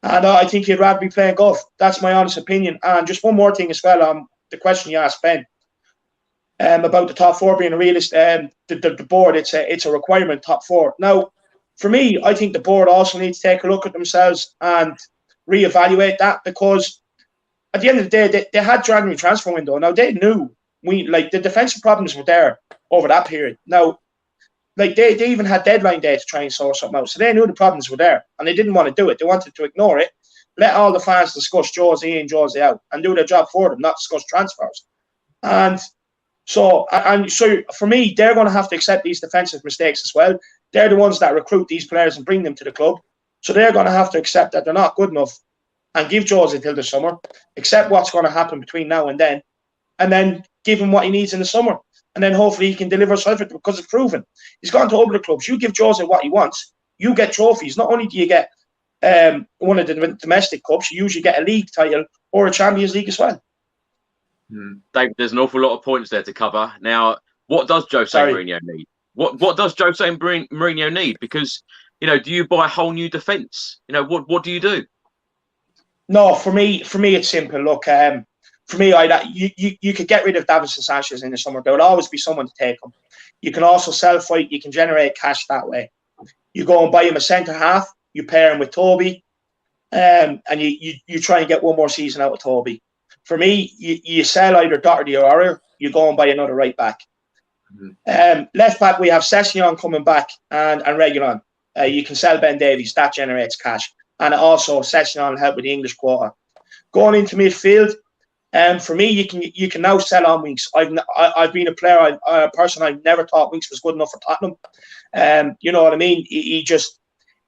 and I think he'd rather be playing golf. That's my honest opinion. And just one more thing as well. The question you asked Ben about the top four being a realist, the board, it's a requirement, top four. Now, for me, I think the board also needs to take a look at themselves and reevaluate that, because at the end of the day, they had January transfer window. Now, they knew the defensive problems were there over that period. Now, they even had deadline day to try and sort something out. So they knew the problems were there and they didn't want to do it. They wanted to ignore it. Let all the fans discuss Jose in, Jose out, and do their job for them, not discuss transfers. And so for me, they're going to have to accept these defensive mistakes as well. They're the ones that recruit these players and bring them to the club. So they're going to have to accept that they're not good enough and give Jose until the summer, accept what's going to happen between now and then give him what he needs in the summer. And then hopefully he can deliver something, because it's proven. He's gone to other clubs. You give Jose what he wants, you get trophies. Not only do you get one of the domestic cups, you usually get a league title or a Champions League as well. Dave, there's an awful lot of points there to cover. Now, what does Jose Mourinho need? What does Jose Mourinho need? Because, do you buy a whole new defence? What do you do? No, for me, it's simple. Look, for me, you could get rid of Davinson Sanchez in the summer. There will always be someone to take him. You can also sell fight. You can generate cash that way. You go and buy him a centre half. You pair him with Toby, and you try and get one more season out of Toby. For me, you sell either Doherty or Aurier. You go and buy another right back. Left back, we have Sessegnon coming back and Reguilon. You can sell Ben Davies. That generates cash. And also, Sessegnon will help with the English quota. Going into midfield, for me, you can now sell on Winks. I've been a person I've never thought Winks was good enough for Tottenham. You know what I mean? He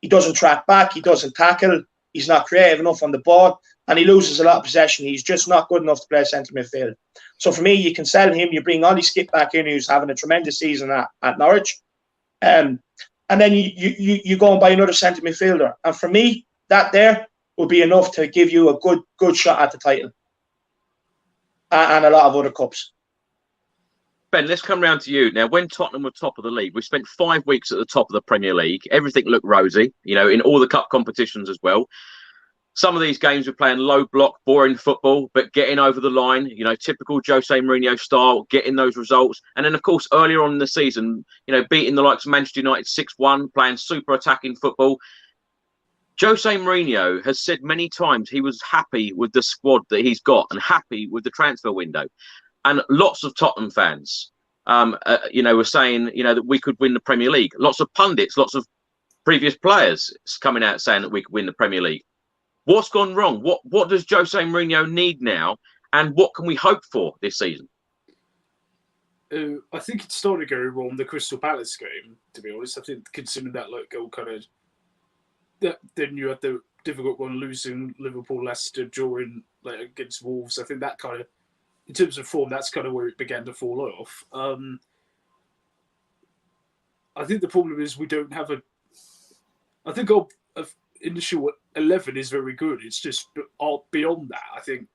doesn't track back. He doesn't tackle. He's not creative enough on the ball, and he loses a lot of possession. He's just not good enough to play centre midfield. So for me, you can sell him. You bring Ollie Skip back in, who's having a tremendous season at Norwich, and then you go and buy another centre midfielder. And for me, that there will be enough to give you a good shot at the title and a lot of other cups. Ben, let's come round to you. Now, when Tottenham were top of the league, we spent 5 weeks at the top of the Premier League. Everything looked rosy, in all the cup competitions as well. Some of these games were playing low block, boring football, but getting over the line, typical Jose Mourinho style, getting those results. And then, of course, earlier on in the season, beating the likes of Manchester United 6-1, playing super attacking football. Jose Mourinho has said many times he was happy with the squad that he's got and happy with the transfer window. And lots of Tottenham fans, were saying, that we could win the Premier League. Lots of pundits, lots of previous players coming out saying that we could win the Premier League. What's gone wrong? What does Jose Mourinho need now? And what can we hope for this season? I think it started going wrong the Crystal Palace game, to be honest. I think considering that goal kind of... Then you had the difficult one losing Liverpool, Leicester, drawing against Wolves. I think that kind of, in terms of form, that's kind of where it began to fall off. I think the problem is we don't have I think our initial 11 is very good. It's just beyond that. I think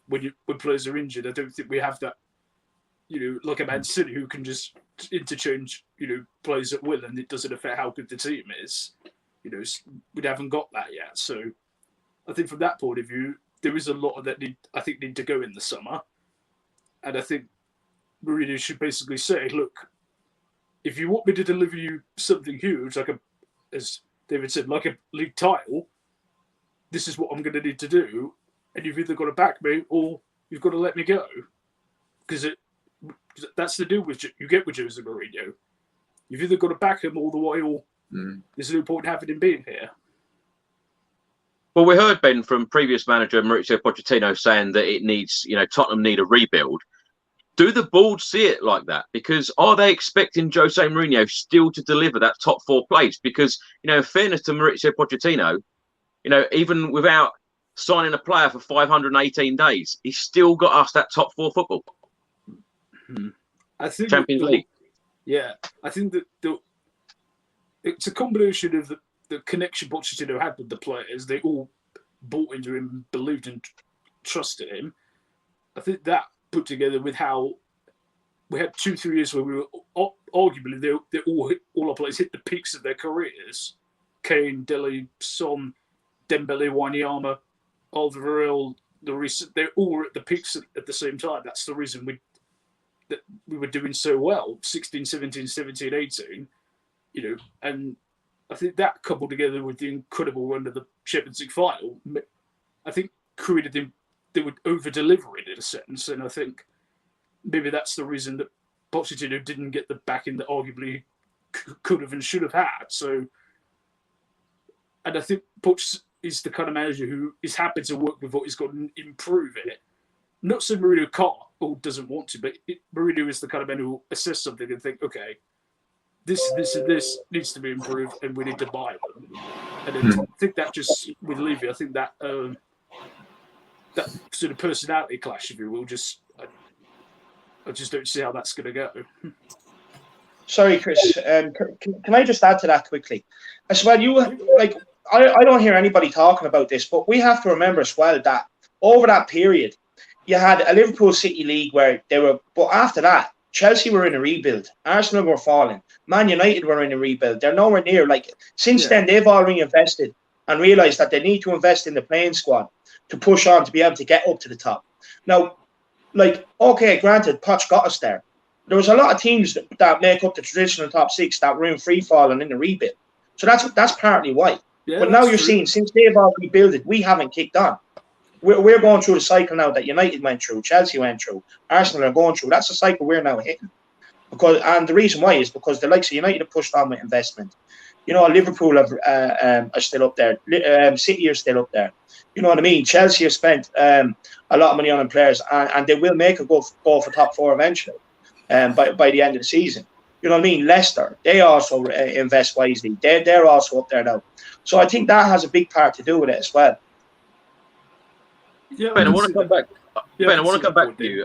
when players are injured, I don't think we have that. Like a Man City who can just interchange, players at will, and it doesn't affect how good the team is. We haven't got that yet. So I think from that point of view, there is a lot of that need to go in the summer. And I think Mourinho should basically say, look, if you want me to deliver you something huge, as David said, like a league title, this is what I'm going to need to do. And you've either got to back me or you've got to let me go. Because that's the deal you get with Jose Mourinho. You've either got to back him all the way or there's no point having him being here. Well, we heard, Ben, from previous manager Mauricio Pochettino saying that it needs, Tottenham need a rebuild. Do the board see it like that? Because are they expecting Jose Mourinho still to deliver that top 4 place? Because, in fairness to Mauricio Pochettino, even without signing a player for 518 days, he's still got us that top 4 football. I think Champions League. Yeah, I think that it's a combination of the connection Pochettino had with the players. They all bought into him, believed and trusted him. I think that put together with how we had 2-3 years where we were arguably they all our players hit the peaks of their careers. Kane, Dele, Son, Dembele, Wanyama, Alderweireld, they're all at the peaks at the same time. That's the reason we were doing so well. 16, 17, 17, 18. And I think that coupled together with the incredible run of the Champions League final, I think created them. They would over-deliver it in a sense, and I think maybe that's the reason that Pochettino didn't get the backing that arguably could have and should have had. So, and I think Poch is the kind of manager who is happy to work with what he's got and improve it. Not so Mourinho can't or doesn't want to, but Mourinho is the kind of man who will assess something and think, okay, this needs to be improved, and we need to buy them. And then I think that just with Levy, I think that that sort of personality clash, if you will, I just don't see how that's going to go. Sorry, Chris. Can I just add to that quickly? As well, I don't hear anybody talking about this, but we have to remember as well that over that period, you had a Liverpool City League where they were, but after that, Chelsea were in a rebuild. Arsenal were falling. Man United were in a rebuild. They're nowhere near. Since then, they've all reinvested and realised that they need to invest in the playing squad to push on to be able to get up to the top. Now, okay, granted, Poch got us there. There was a lot of teams that make up the traditional top 6 that were in free fall and in the rebuild. So that's partly why. Yeah, but now you're seeing, since they've all rebuilded, we haven't kicked on. We're going through the cycle now that United went through, Chelsea went through, Arsenal are going through. That's the cycle we're now hitting. And the reason why is because the likes of United have pushed on with investment. Liverpool are still up there. City are still up there. You know what I mean? Chelsea have spent a lot of money on players, and they will make a go for top 4 eventually by the end of the season. You know what I mean? Leicester, they also invest wisely. They're also up there now. So I think that has a big part to do with it as well. Yeah, Ben, I want to come back. Ben, I want to come back to you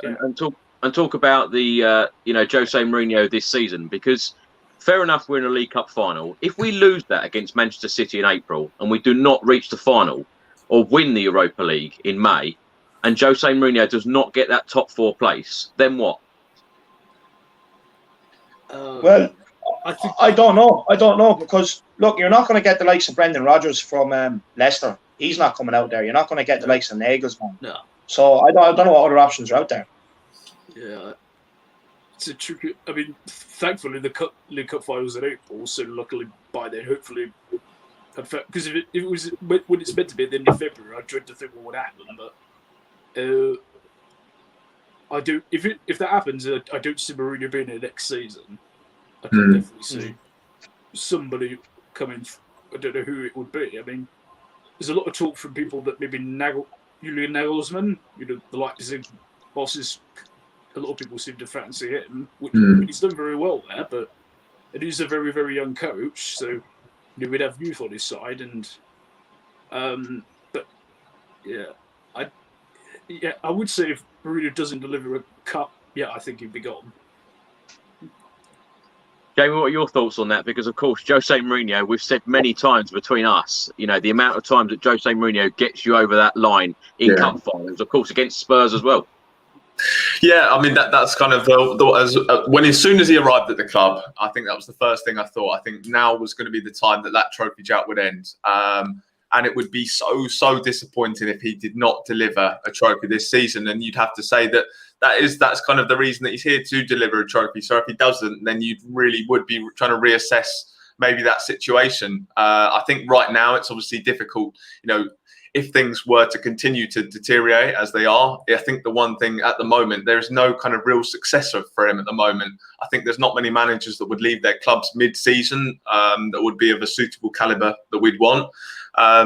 and talk about the Jose Mourinho this season, because fair enough, we're in a League Cup final. If we lose that against Manchester City in April and we do not reach the final or win the Europa League in May, and Jose Mourinho does not get that top 4 place, then what? Well, I don't know, because look, you're not going to get the likes of Brendan Rodgers from Leicester. He's not coming out there. You're not going to get the likes of Nagelsmann. No. So I don't know what other options are out there. Yeah, it's a tricky. I mean, thankfully the League Cup finals in April, so luckily by then, hopefully because if it was when it's meant to be at the end of February, I dread to think what would happen. But I do. If that happens, I don't see Mourinho being here next season. I can definitely see somebody coming. I don't know who it would be. I mean, there's a lot of talk from people that maybe Julian Nagelsmann, the Leipzig bosses. A lot of people seem to fancy him, which he's done very well there. But it is a very, very young coach, so we'd have youth on his side. And but I would say if Mourinho doesn't deliver a cup, I think he'd be gone. Jamie, what are your thoughts on that? Because, of course, Jose Mourinho, we've said many times between us, the amount of times that Jose Mourinho gets you over that line in cup finals, of course, against Spurs as well. Yeah, I mean, that's kind of as soon as he arrived at the club, I think that was the first thing I thought. I think now was going to be the time that trophy drought would end. And it would be so disappointing if he did not deliver a trophy this season. And you'd have to say that's kind of the reason that he's here, to deliver a trophy. So if he doesn't, then you really would be trying to reassess maybe that situation. I think right now it's obviously difficult, if things were to continue to deteriorate as they are. I think the one thing at the moment, there is no kind of real successor for him at the moment. I think there's not many managers that would leave their clubs mid-season that would be of a suitable calibre that we'd want.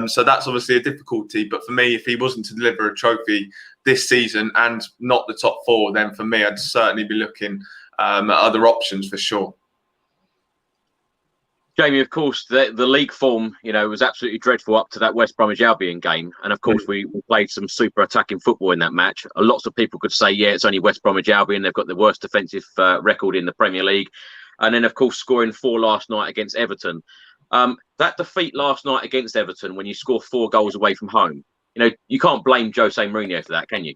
So that's obviously a difficulty. But for me, if he wasn't to deliver a trophy this season and not the top four, then for me, I'd certainly be looking at other options for sure. Jamie, of course, the league form, was absolutely dreadful up to that West Bromwich Albion game. And, of course, we played some super attacking football in that match. Lots of people could say, it's only West Bromwich Albion. They've got the worst defensive record in the Premier League. And then, of course, scoring 4 last night against Everton. That defeat last night against Everton, when you score 4 goals away from home, you can't blame Jose Mourinho for that, can you?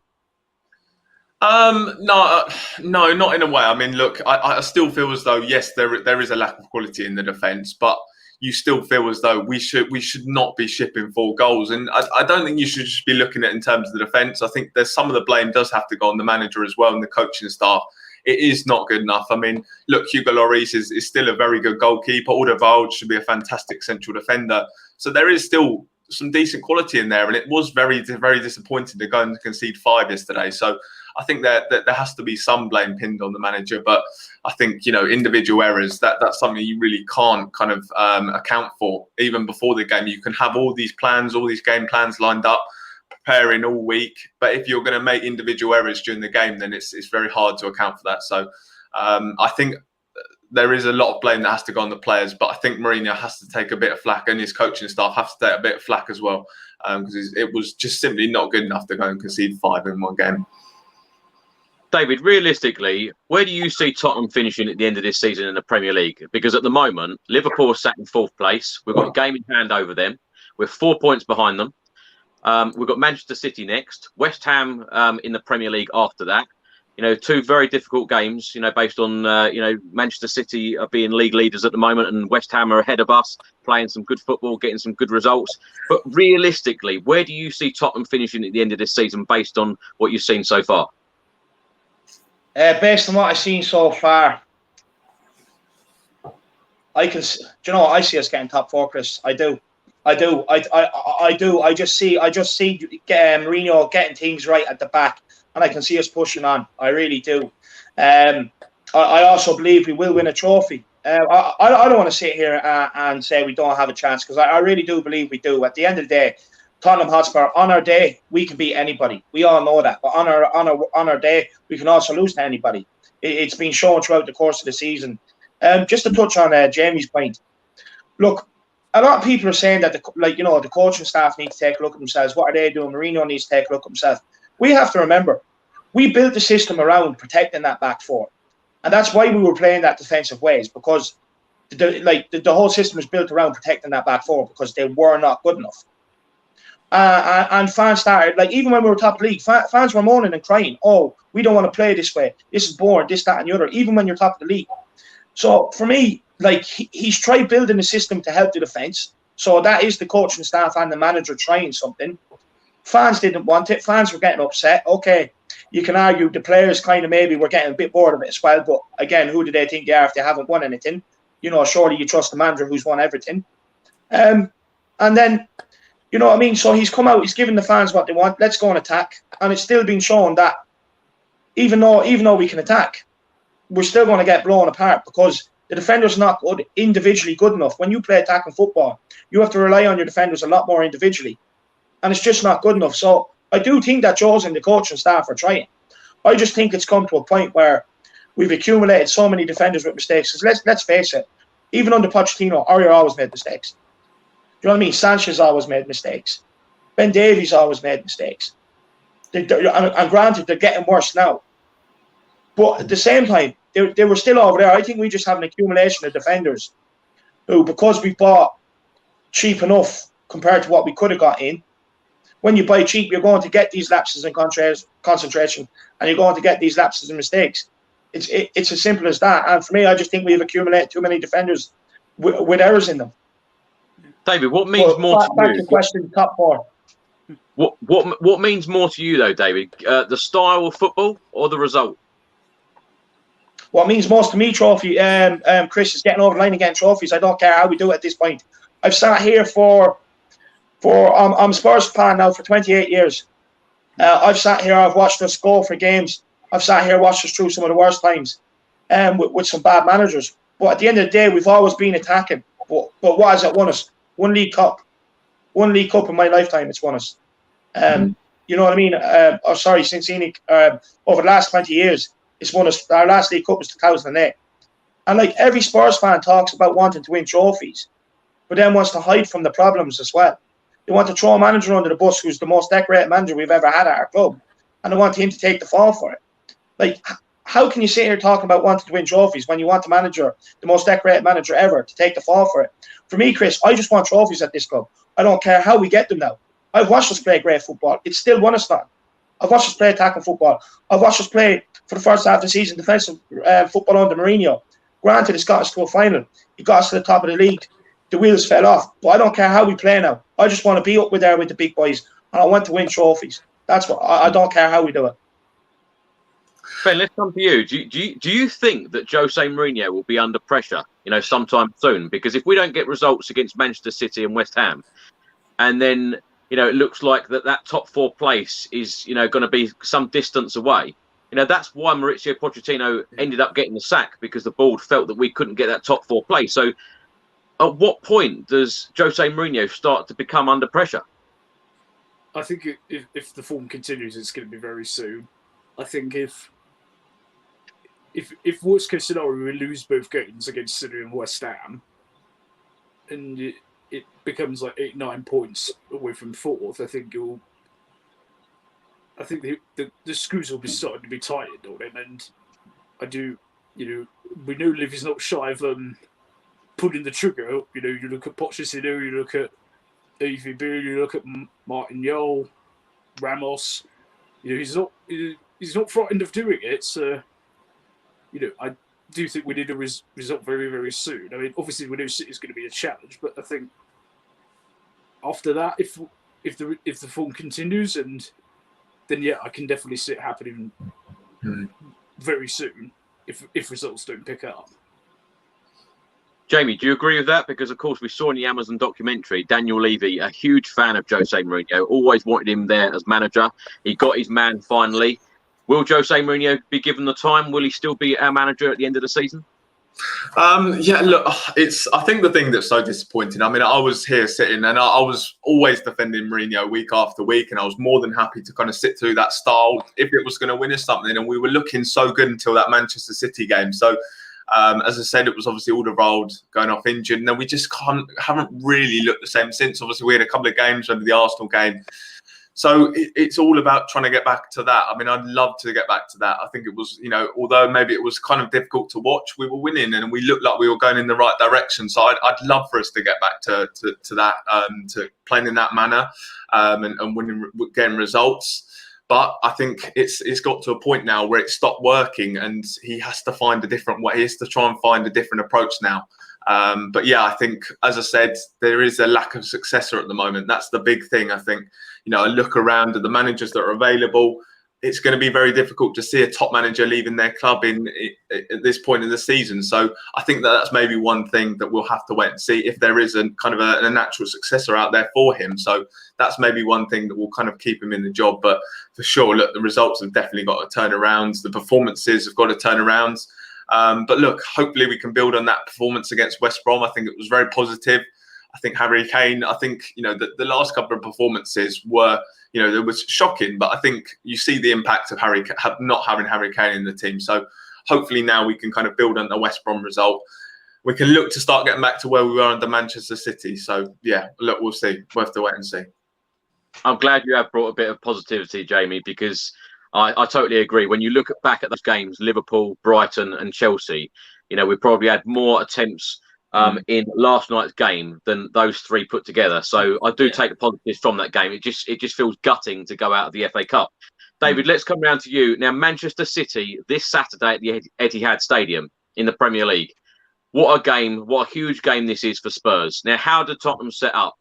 No, not in a way. I mean, look, I still feel as though, yes, there is a lack of quality in the defence, but you still feel as though we should not be shipping 4 goals. And I don't think you should just be looking at it in terms of the defence. I think there's some of the blame does have to go on the manager as well and the coaching staff. It is not good enough. I mean, look, Hugo Lloris is still a very good goalkeeper. Alderweireld should be a fantastic central defender. So there is still some decent quality in there. And it was very, very disappointing to go and concede 5 yesterday. So I think that there has to be some blame pinned on the manager. But I think, individual errors, that's something you really can't kind of account for. Even before the game, you can have all these game plans lined up, preparing all week. But if you're going to make individual errors during the game, then it's very hard to account for that. So I think there is a lot of blame that has to go on the players. But I think Mourinho has to take a bit of flack, and his coaching staff have to take a bit of flack as well. Because it was just simply not good enough to go and concede 5 in one game. David, realistically, where do you see Tottenham finishing at the end of this season in the Premier League? Because at the moment, Liverpool are sat in 4th place. We've got a game in hand over them. We're 4 points behind them. We've got Manchester City next. West Ham in the Premier League after that. 2 very difficult games, based on, Manchester City are being league leaders at the moment and West Ham are ahead of us, playing some good football, getting some good results. But realistically, where do you see Tottenham finishing at the end of this season based on what you've seen so far? Based on what I've seen so far, I see us getting top 4, Chris. I do. I just see Mourinho getting things right at the back, and I can see us pushing on. I really do. I also believe we will win a trophy. I don't want to sit here and say we don't have a chance, because I really do believe we do. At the end of the day, Tottenham Hotspur, on our day, we can beat anybody. We all know that. But on our day, we can also lose to anybody. It's been shown throughout the course of the season. Just to touch on Jamie's point, look, a lot of people are saying that the coaching staff need to take a look at themselves. What are they doing? Mourinho needs to take a look at himself. We have to remember, we built the system around protecting that back 4, and that's why we were playing that defensive ways, because the whole system was built around protecting that back 4 because they were not good enough. And fans started, even when we were top of the league, fans were moaning and crying, oh, we don't want to play this way. This is boring, this, that, and the other, even when you're top of the league. So for me, he's tried building a system to help the defence. So that is the coaching staff and the manager trying something. Fans didn't want it. Fans were getting upset. Okay, you can argue the players kind of maybe were getting a bit bored of it as well. But again, who do they think they are if they haven't won anything? Surely you trust the manager who's won everything. And then, you know what I mean? So he's come out, he's given the fans what they want. Let's go and attack. And it's still been shown that even though we can attack, we're still going to get blown apart because the defenders are not good, individually good enough. When you play attacking football, you have to rely on your defenders a lot more individually. And it's just not good enough. So I do think that Joe's and the coaching staff are trying. I just think it's come to a point where we've accumulated so many defenders with mistakes. Because let's face it, even under Pochettino, Aurier always made mistakes. Do you know what I mean? Sanchez always made mistakes. Ben Davies always made mistakes. And granted, they're getting worse now. But at the same time, they were still over there. I think we just have an accumulation of defenders who, because we bought cheap enough compared to what we could have got in, when you buy cheap, you're going to get these lapses in concentration and you're going to get these lapses in mistakes. It's as simple as that. And for me, I just think we've accumulated too many defenders with errors in them. David, what means more to back you? to question, top four. What means more to you, though, David? The style of football or the result? What means most to me, Trophy, Chris, is getting over the line and getting trophies. I don't care how we do it at this point. I've sat here I'm a Spurs fan now for 28 years. I've sat here, I've watched us go for games. I've sat here, watched us through some of the worst times with some bad managers. But at the end of the day, we've always been attacking. But what has it won us? One League Cup. One League Cup in my lifetime, it's won us. You know what I mean? Since Enoch, over the last 20 years, it's won us. Our last League Cup was 2008. And like every Spurs fan talks about wanting to win trophies, but then wants to hide from the problems as well. They want to throw a manager under the bus who's the most decorated manager we've ever had at our club, and they want him to take the fall for it. Like, how can you sit here talking about wanting to win trophies when you want the most decorated manager ever, to take the fall for it? For me, Chris, I just want trophies at this club. I don't care how we get them now. I've watched us play great football. It's still won us nothing. I've watched us play attacking football. I've watched us play, for the first half of the season, defensive football under Mourinho. Granted, it's got us to a final. It got us to the top of the league. The wheels fell off. But I don't care how we play now. I just want to be up there with the big boys. And I want to win trophies. That's what I don't care how we do it. Ben, let's come to you. Do you think that Jose Mourinho will be under pressure, sometime soon? Because if we don't get results against Manchester City and West Ham, and then it looks like that top four place is going to be some distance away. That's why Mauricio Pochettino ended up getting the sack, because the board felt that we couldn't get that top four place. So, at what point does Jose Mourinho start to become under pressure? I think if the form continues, it's going to be very soon. I think if worst case scenario we lose both games against City and West Ham, and it becomes like 8-9 points away from fourth, I think the screws will be starting to be tightened on him, and we know Livy's not shy of pulling the trigger. You look at Pochettino, you look at AVB, you look at Martin Jol, Ramos. He's not frightened of doing it. So, I do think we need a result very, very soon. I mean, obviously we know City's going to be a challenge, but I think after that, if the form continues, then yeah, I can definitely see it happening very soon if results don't pick up. Jamie, do you agree with that? Because, of course, we saw in the Amazon documentary, Daniel Levy, a huge fan of Jose Mourinho, always wanted him there as manager. He got his man finally. Will Jose Mourinho be given the time? Will he still be our manager at the end of the season? Yeah, look, I think the thing that's so disappointing, I mean, I was here sitting and I was always defending Mourinho week after week, and I was more than happy to kind of sit through that style if it was going to win us something. And we were looking so good until that Manchester City game. So, as I said, it was obviously Alderweireld going off injured, and then we just haven't really looked the same since. Obviously, we had a couple of games under the Arsenal game. So it's all about trying to get back to that. I mean, I'd love to get back to that. I think it was, although maybe it was kind of difficult to watch, we were winning and we looked like we were going in the right direction. So I'd love for us to get back to that, to playing in that manner and winning, getting results. But I think it's got to a point now where it stopped working, and he has to find a different way. He has to try and find a different approach now. But yeah, I think, as I said, there is a lack of successor at the moment. That's the big thing. I think, I look around at the managers that are available. it's going to be very difficult to see a top manager leaving their club at this point in the season. So I think that's maybe one thing that we'll have to wait and see if there is a kind of a natural successor out there for him. So that's maybe one thing that will kind of keep him in the job. But for sure, look, the results have definitely got to turn around. The performances have got to turn around. But look, hopefully we can build on that performance against West Brom. I think it was very positive. I think Harry Kane, the last couple of performances were, it was shocking, but I think you see the impact of not having Harry Kane in the team. So hopefully now we can kind of build on the West Brom result. We can look to start getting back to where we were under Manchester City. So yeah, look, we'll see. We'll have to wait and see. I'm glad you have brought a bit of positivity, Jamie, because I totally agree. When you look back at those games, Liverpool, Brighton and Chelsea, we probably had more attempts in last night's game than those three put together. So I do take the positives from that game. It just feels gutting to go out of the FA Cup. David, let's come round to you. Now, Manchester City this Saturday at the Etihad Stadium in the Premier League. What a game, what a huge game this is for Spurs. Now, how do Tottenham set up?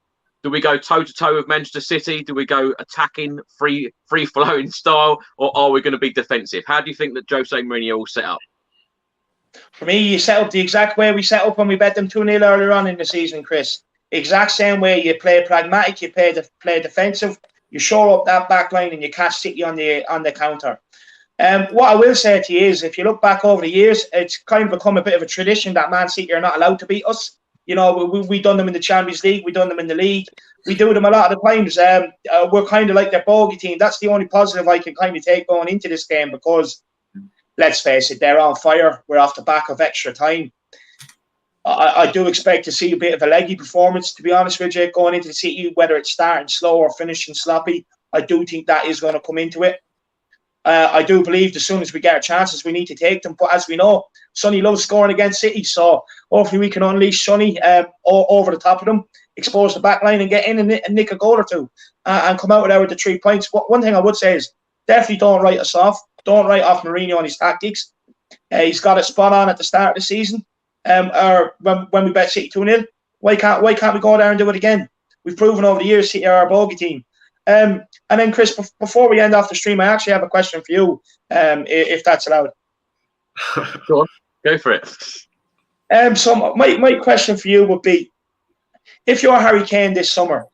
Do we go toe-to-toe with Manchester City? Do we go attacking, free-flowing style? Or are we going to be defensive? How do you think that Jose Mourinho will set up? For me, you set up the exact way we set up when we bet them 2-0 earlier on in the season, Chris. Exact same way. You play pragmatic, you play defensive, you shore up that back line and you catch City on the counter. What I will say to you is, if you look back over the years, it's kind of become a bit of a tradition that Man City are not allowed to beat us. We done them in the Champions League, we done them in the league. We do them a lot of the times. We're kind of like their bogey team. That's the only positive I can kind of take going into this game because, let's face it, they're on fire. We're off the back of extra time. I do expect to see a bit of a leggy performance, to be honest with you, going into the City, whether it's starting slow or finishing sloppy. I do think that is going to come into it. I do believe as soon as we get our chances, we need to take them. But as we know, Sonny loves scoring against City. So hopefully we can unleash Sonny over the top of them, expose the back line and get in and nick a goal or two and come out with the 3 points. One thing I would say is definitely don't write us off. Don't write off Mourinho on his tactics. He's got it spot on at the start of the season. Or when we bet City 2-0. Why can't we go there and do it again? We've proven over the years City are our bogey team. And then, Chris, before we end off the stream, I actually have a question for you, if that's allowed. Go on, go for it. So my question for you would be, if you're Harry Kane this summer,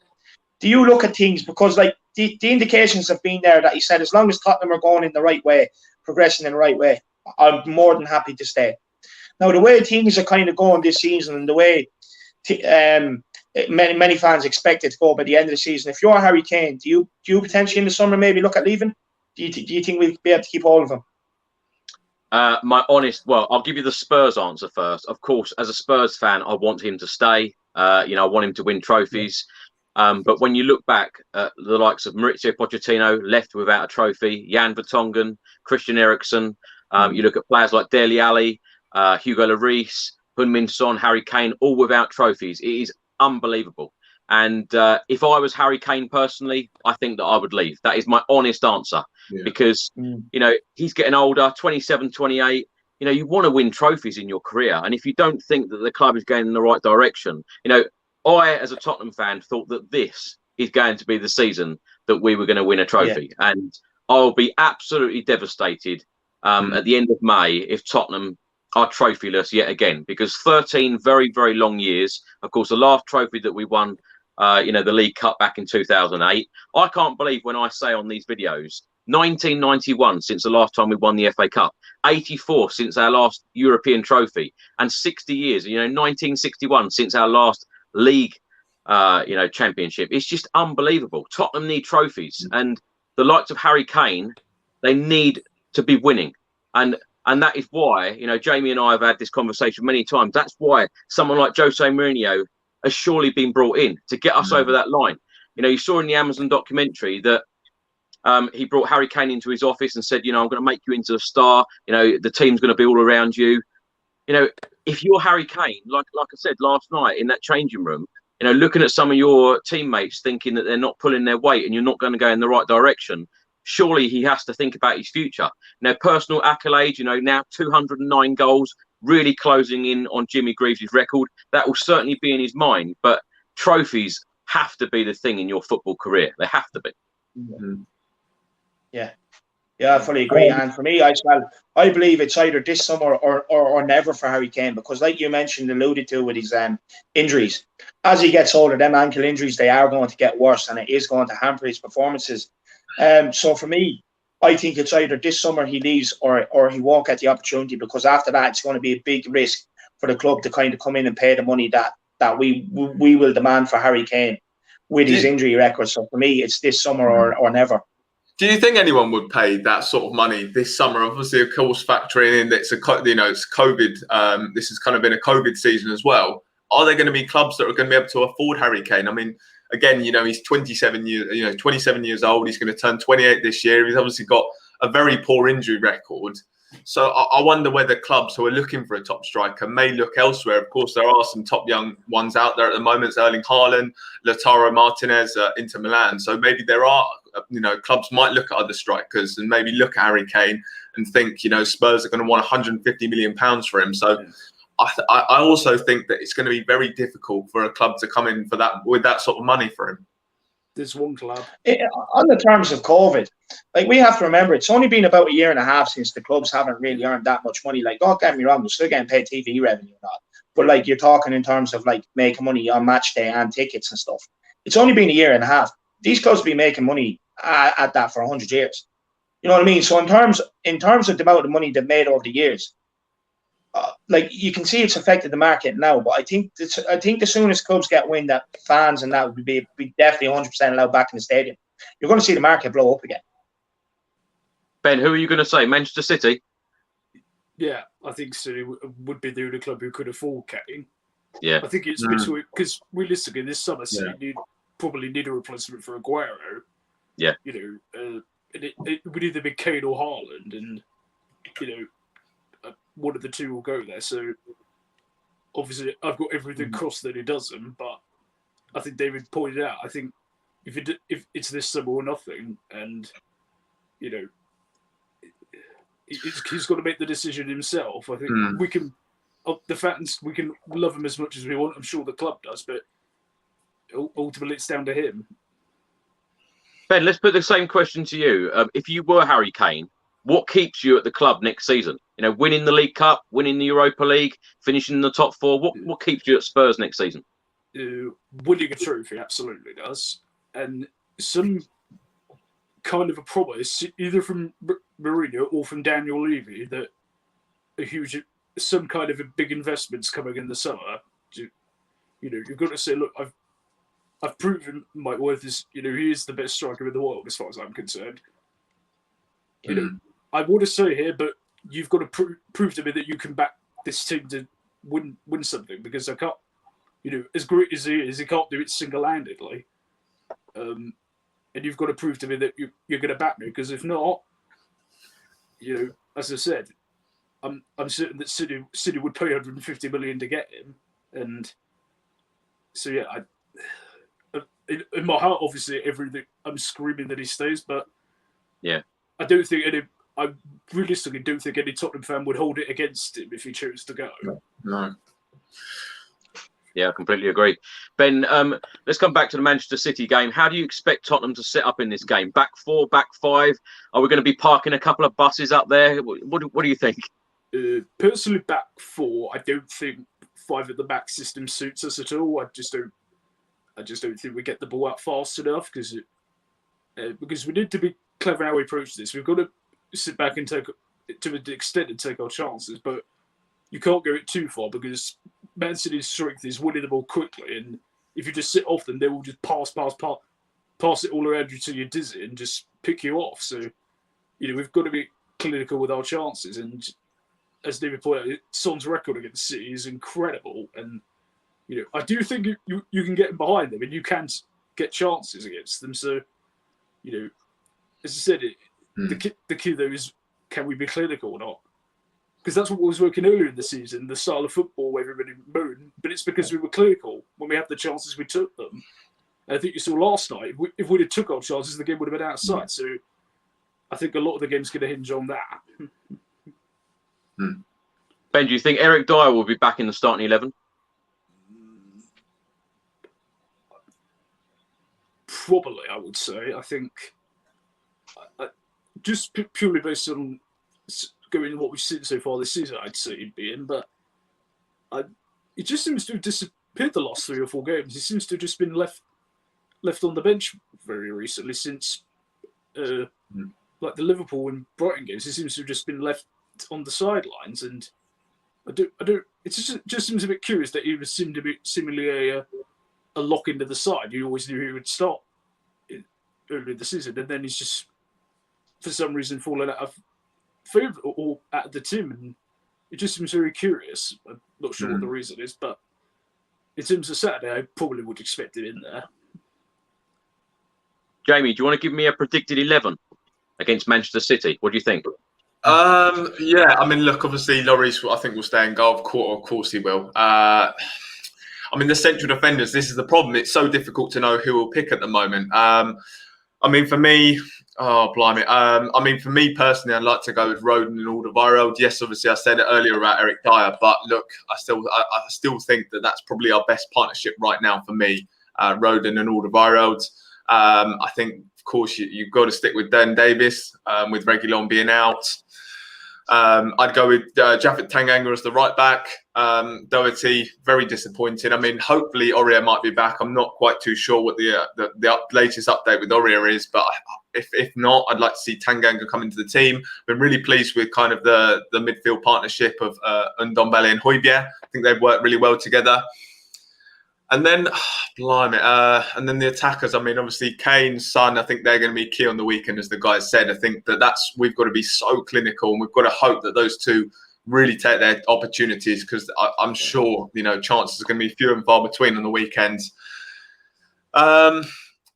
do you look at things, because like the indications have been there that he said as long as Tottenham are going in the right way, progressing in the right way, I'm more than happy to stay. Now, the way things are kind of going this season and the way many fans expect it to go by the end of the season, if you're Harry Kane, do you potentially in the summer maybe look at leaving? Do you think we'll be able to keep hold of him? I'll give you the Spurs answer first. Of course, as a Spurs fan, I want him to stay. I want him to win trophies. But when you look back at the likes of Mauricio Pochettino, left without a trophy, Jan Vertonghen, Christian Eriksen, you look at players like Dele Alli, Hugo Lloris, Heung-min Son, Harry Kane, all without trophies. It is unbelievable. And if I was Harry Kane personally, I think that I would leave. That is my honest answer. Yeah. Because, he's getting older, 27, 28. You want to win trophies in your career. And if you don't think that the club is going in the right direction, I, as a Tottenham fan, thought that this is going to be the season that we were going to win a trophy. Yeah. And I'll be absolutely devastated at the end of May if Tottenham are trophyless yet again, because 13 very, very long years. Of course, the last trophy that we won, the League Cup back in 2008. I can't believe when I say on these videos, 1991 since the last time we won the FA Cup, 84 since our last European trophy, and 60 years, 1961 since our last league, championship. It's just unbelievable. Tottenham need trophies, and the likes of Harry Kane, they need to be winning. And that is why, Jamie and I have had this conversation many times. That's why someone like Jose Mourinho has surely been brought in to get us over that line. You saw in the Amazon documentary that he brought Harry Kane into his office and said, I'm going to make you into a star. The team's going to be all around you. If you're Harry Kane, like I said last night in that changing room, looking at some of your teammates thinking that they're not pulling their weight and you're not going to go in the right direction, surely he has to think about his future. Personal accolades, now 209 goals, really closing in on Jimmy Greaves' record. That will certainly be in his mind. But trophies have to be the thing in your football career. They have to be. Yeah. Yeah, I fully agree. And for me, I believe it's either this summer or never for Harry Kane, because like you mentioned, alluded to with his injuries, as he gets older, them ankle injuries, they are going to get worse, and it is going to hamper his performances. So for me, I think it's either this summer he leaves or he won't get the opportunity, because after that, it's going to be a big risk for the club to kind of come in and pay the money that we will demand for Harry Kane with his injury record. So for me, it's this summer or never. Do you think anyone would pay that sort of money this summer? Obviously, of course, factoring in that it's COVID. This has kind of been a COVID season as well. Are there going to be clubs that are going to be able to afford Harry Kane? I mean, again, he's 27 years old. He's going to turn 28 this year. He's obviously got a very poor injury record. So I wonder whether clubs who are looking for a top striker may look elsewhere. Of course, there are some top young ones out there at the moment. It's Erling Haaland, Lautaro Martinez, Inter Milan. So maybe there are, clubs might look at other strikers and maybe look at Harry Kane and think, Spurs are going to want £150 million for him. So I also think that it's going to be very difficult for a club to come in with that sort of money for him. There's one club. On the terms of COVID, like, we have to remember, it's only been about a year and a half since the clubs haven't really earned that much money. Like, don't get me wrong, they're still getting paid TV revenue and all. But like, you're talking in terms of like making money on match day and tickets and stuff. It's only been a year and a half. These clubs have been making money at that for 100 years. You know what I mean? So in terms of the amount of money they've made over the years, like, you can see it's affected the market now. But I think the soonest clubs get wind that fans and that would be definitely 100% allowed back in the stadium, you're going to see the market blow up again. Ben, who are you going to say? Manchester City? Yeah, I think City would be the only club who could afford Kane. Yeah, I think it's because realistically, this summer City probably need a replacement for Aguero. Yeah, it would either be Kane or Haaland, and one of the two will go there. So obviously, I've got everything crossed that he doesn't. But I think David pointed out, I think if it's this summer or nothing, and he's got to make the decision himself. I think we can, the fans, we can love him as much as we want. I'm sure the club does, but ultimately it's down to him. Ben, let's put the same question to you. If you were Harry Kane, what keeps you at the club next season? Winning the League Cup, winning the Europa League, finishing in the top four. What keeps you at Spurs next season? Winning a trophy absolutely does, and some kind of a promise, either from Mourinho or from Daniel Levy, that some kind of a big investment's coming in the summer. You've got to say, look, I've proven my worth is, he is the best striker in the world as far as I'm concerned. I want to say here, but you've got to prove to me that you can back this team to win something, because I can't, as great as he is, he can't do it single-handedly. And you've got to prove to me that you're going to back me, because if not, as I said, I'm certain that City would pay 150 million to get him, and so yeah, in my heart, obviously, everything I'm screaming that he stays, but yeah, I realistically don't think any Tottenham fan would hold it against him if he chose to go. No. Yeah, I completely agree. Ben, let's come back to the Manchester City game. How do you expect Tottenham to set up in this game? Back four, back five? Are we going to be parking a couple of buses up there? What do you think? Personally, back four. I don't think five at the back system suits us at all. I just don't think we get the ball out fast enough, because we need to be clever how we approach this. We've got to sit back and take our chances, but you can't go it too far, because Man City's strength is winning the ball quickly, and if you just sit off them, they will just pass it all around you till you're dizzy and just pick you off. So, we've got to be clinical with our chances, and as David pointed out, Son's record against City is incredible, and I do think you can get behind them and you can get chances against them. So, as I said, the key though is, can we be clinical or not? Because that's what was working earlier in the season, the style of football where everybody moaned, but it's because we were clinical. When we had the chances, we took them. And I think you saw last night, if we'd have took our chances, the game would have been outside. So I think a lot of the game's going to hinge on that. Ben, do you think Eric Dyer will be back in the starting 11? Probably, I would say. I think just purely based on going what we've seen so far this season, I'd say he'd be in. But it just seems to have disappeared the last 3 or 4 games. He seems to have just been left on the bench very recently since like the Liverpool and Brighton games. He seems to have just been left on the sidelines, and I don't. It just seems a bit curious that he seemed to be seemingly a lock into the side. You always knew he would start earlier this season, and then he's just for some reason fallen out of favour or out of the team, and it just seems very curious. I'm not sure what the reason is, but in terms of Saturday, I probably would expect him in there. Jamie, do you want to give me a predicted 11 against Manchester City? What do you think? Yeah, I mean, look, obviously, Lloris, I think, will stay in goal. Of course he will. I mean, the central defenders, this is the problem. It's so difficult to know who will pick at the moment. I mean, for me, blimey. I mean, for me personally, I'd like to go with Rodon and Alderweireld. Yes, obviously, I said it earlier about Eric Dyer, but look, I still think that that's probably our best partnership right now for me, Rodon and Alderweireld. I think, of course, you've got to stick with Dan Davis with Reguilon being out. I'd go with Japhet Tanganga as the right back. Doherty, very disappointing. I mean, hopefully Aurier might be back. I'm not quite too sure what the latest update with Aurier is, but if not, I'd like to see Tanganga come into the team. Been really pleased with kind of the midfield partnership of Ndombele and Højbjerg. I think they've worked really well together. And then, blimey, and then the attackers. I mean, obviously, Kane, Son, I think they're going to be key on the weekend, as the guys said. I think we've got to be so clinical, and we've got to hope that those two really take their opportunities, because I'm sure, chances are going to be few and far between on the weekends. I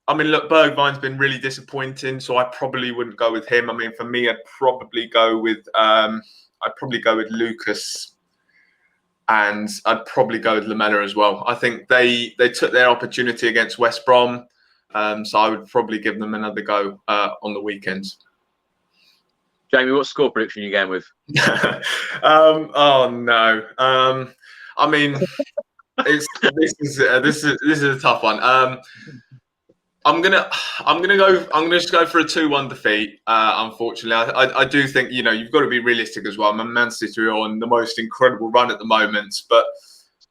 mean, look, Bergwijn's been really disappointing, so I probably wouldn't go with him. I mean, for me, I'd probably go with Lucas. And I'd probably go with Lamela as well. I think they took their opportunity against West Brom, so I would probably give them another go on the weekends. Jamie, what score prediction are you going with? Oh no! I mean, this is a tough one. I'm gonna just go for a 2-1 defeat. Unfortunately, I do think you've got to be realistic as well. Man City are on the most incredible run at the moment, but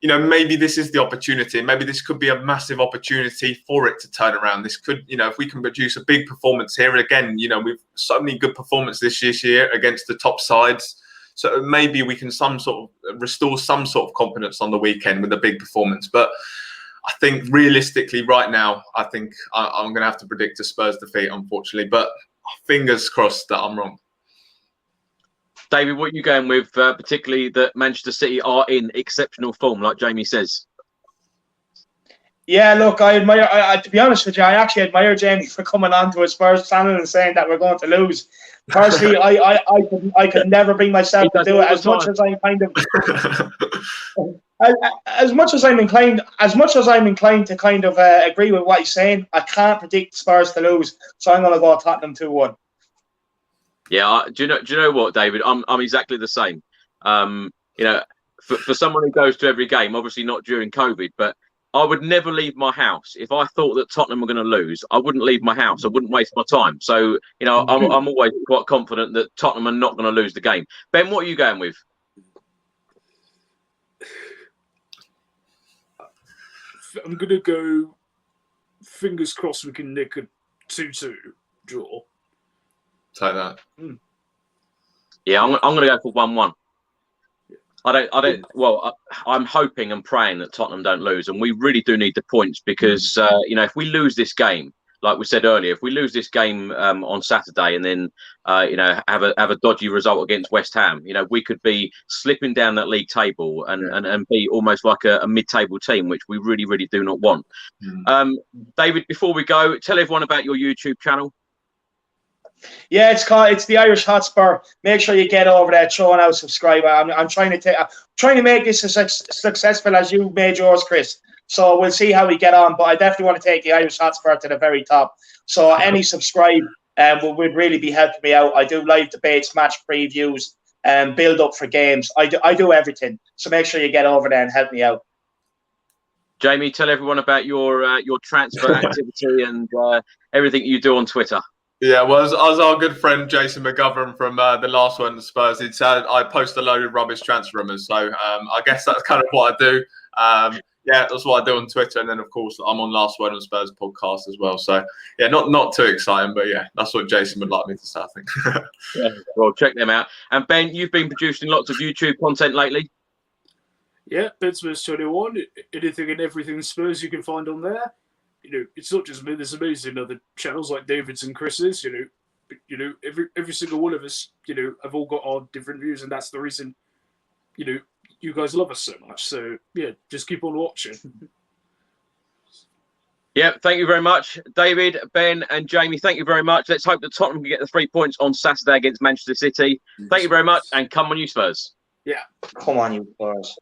maybe this is the opportunity. Maybe this could be a massive opportunity for it to turn around. This could, if we can produce a big performance here again. We've so many good performances this year against the top sides. So maybe we can restore some sort of confidence on the weekend with a big performance, but. I think realistically right now, I think I'm going to have to predict a Spurs defeat, unfortunately. But fingers crossed that I'm wrong. David, what are you going with, particularly that Manchester City are in exceptional form, like Jamie says? Yeah, look, to be honest with you, I actually admire Jamie for coming on to a Spurs channel and saying that we're going to lose. Personally, I could never bring myself to do it, as much as I'm kind of... As much as I'm inclined to kind of agree with what he's saying, I can't predict Spurs to lose, so I'm going to go Tottenham 2-1. Yeah, do you know what, David? I'm exactly the same. For someone who goes to every game, obviously not during COVID, but I would never leave my house if I thought that Tottenham were going to lose. I wouldn't leave my house. I wouldn't waste my time. So I'm always quite confident that Tottenham are not going to lose the game. Ben, what are you going with? I'm going to go, fingers crossed we can nick a 2-2 draw. Take that. Yeah, I'm going to go for 1-1. I'm hoping and praying that Tottenham don't lose, and we really do need the points because, if we lose this game, like we said earlier, if we lose this game on Saturday and then, have a dodgy result against West Ham, we could be slipping down that league table and be almost like a mid-table team, which we really, really do not want. David, before we go, tell everyone about your YouTube channel. Yeah, it's the Irish Hotspur. Make sure you get over there, throw out subscribe. I'm trying to make this as successful as you made yours, Chris. So we'll see how we get on. But I definitely want to take the Irish Hotspur to the very top. So any subscribe would really be helping me out. I do live debates, match previews, build up for games. I do everything. So make sure you get over there and help me out. Jamie, tell everyone about your transfer activity and everything you do on Twitter. Yeah, well, as our good friend Jason McGovern from the last one, Spurs, he'd said I post a load of rubbish transfer rumours. So I guess that's kind of what I do. Yeah, that's what I do on Twitter. And then, of course, I'm on Last Word on Spurs podcast as well. So, yeah, not too exciting, but yeah, that's what Jason would like me to say, I think. Yeah, well, check them out. And Ben, you've been producing lots of YouTube content lately. Yeah, Ben Spurs 21. Anything and everything Spurs you can find on there. It's not just me. There's amazing other channels like David's and Chris's. Every single one of us, have all got our different views, and that's the reason, you guys love us so much. So yeah, just keep on watching. Yeah, thank you very much, David, Ben, and Jamie. Thank you very much. Let's hope that Tottenham can get the 3 points on Saturday against Manchester City. Thank you very much, and come on, you Spurs. Yeah, come on, you Spurs.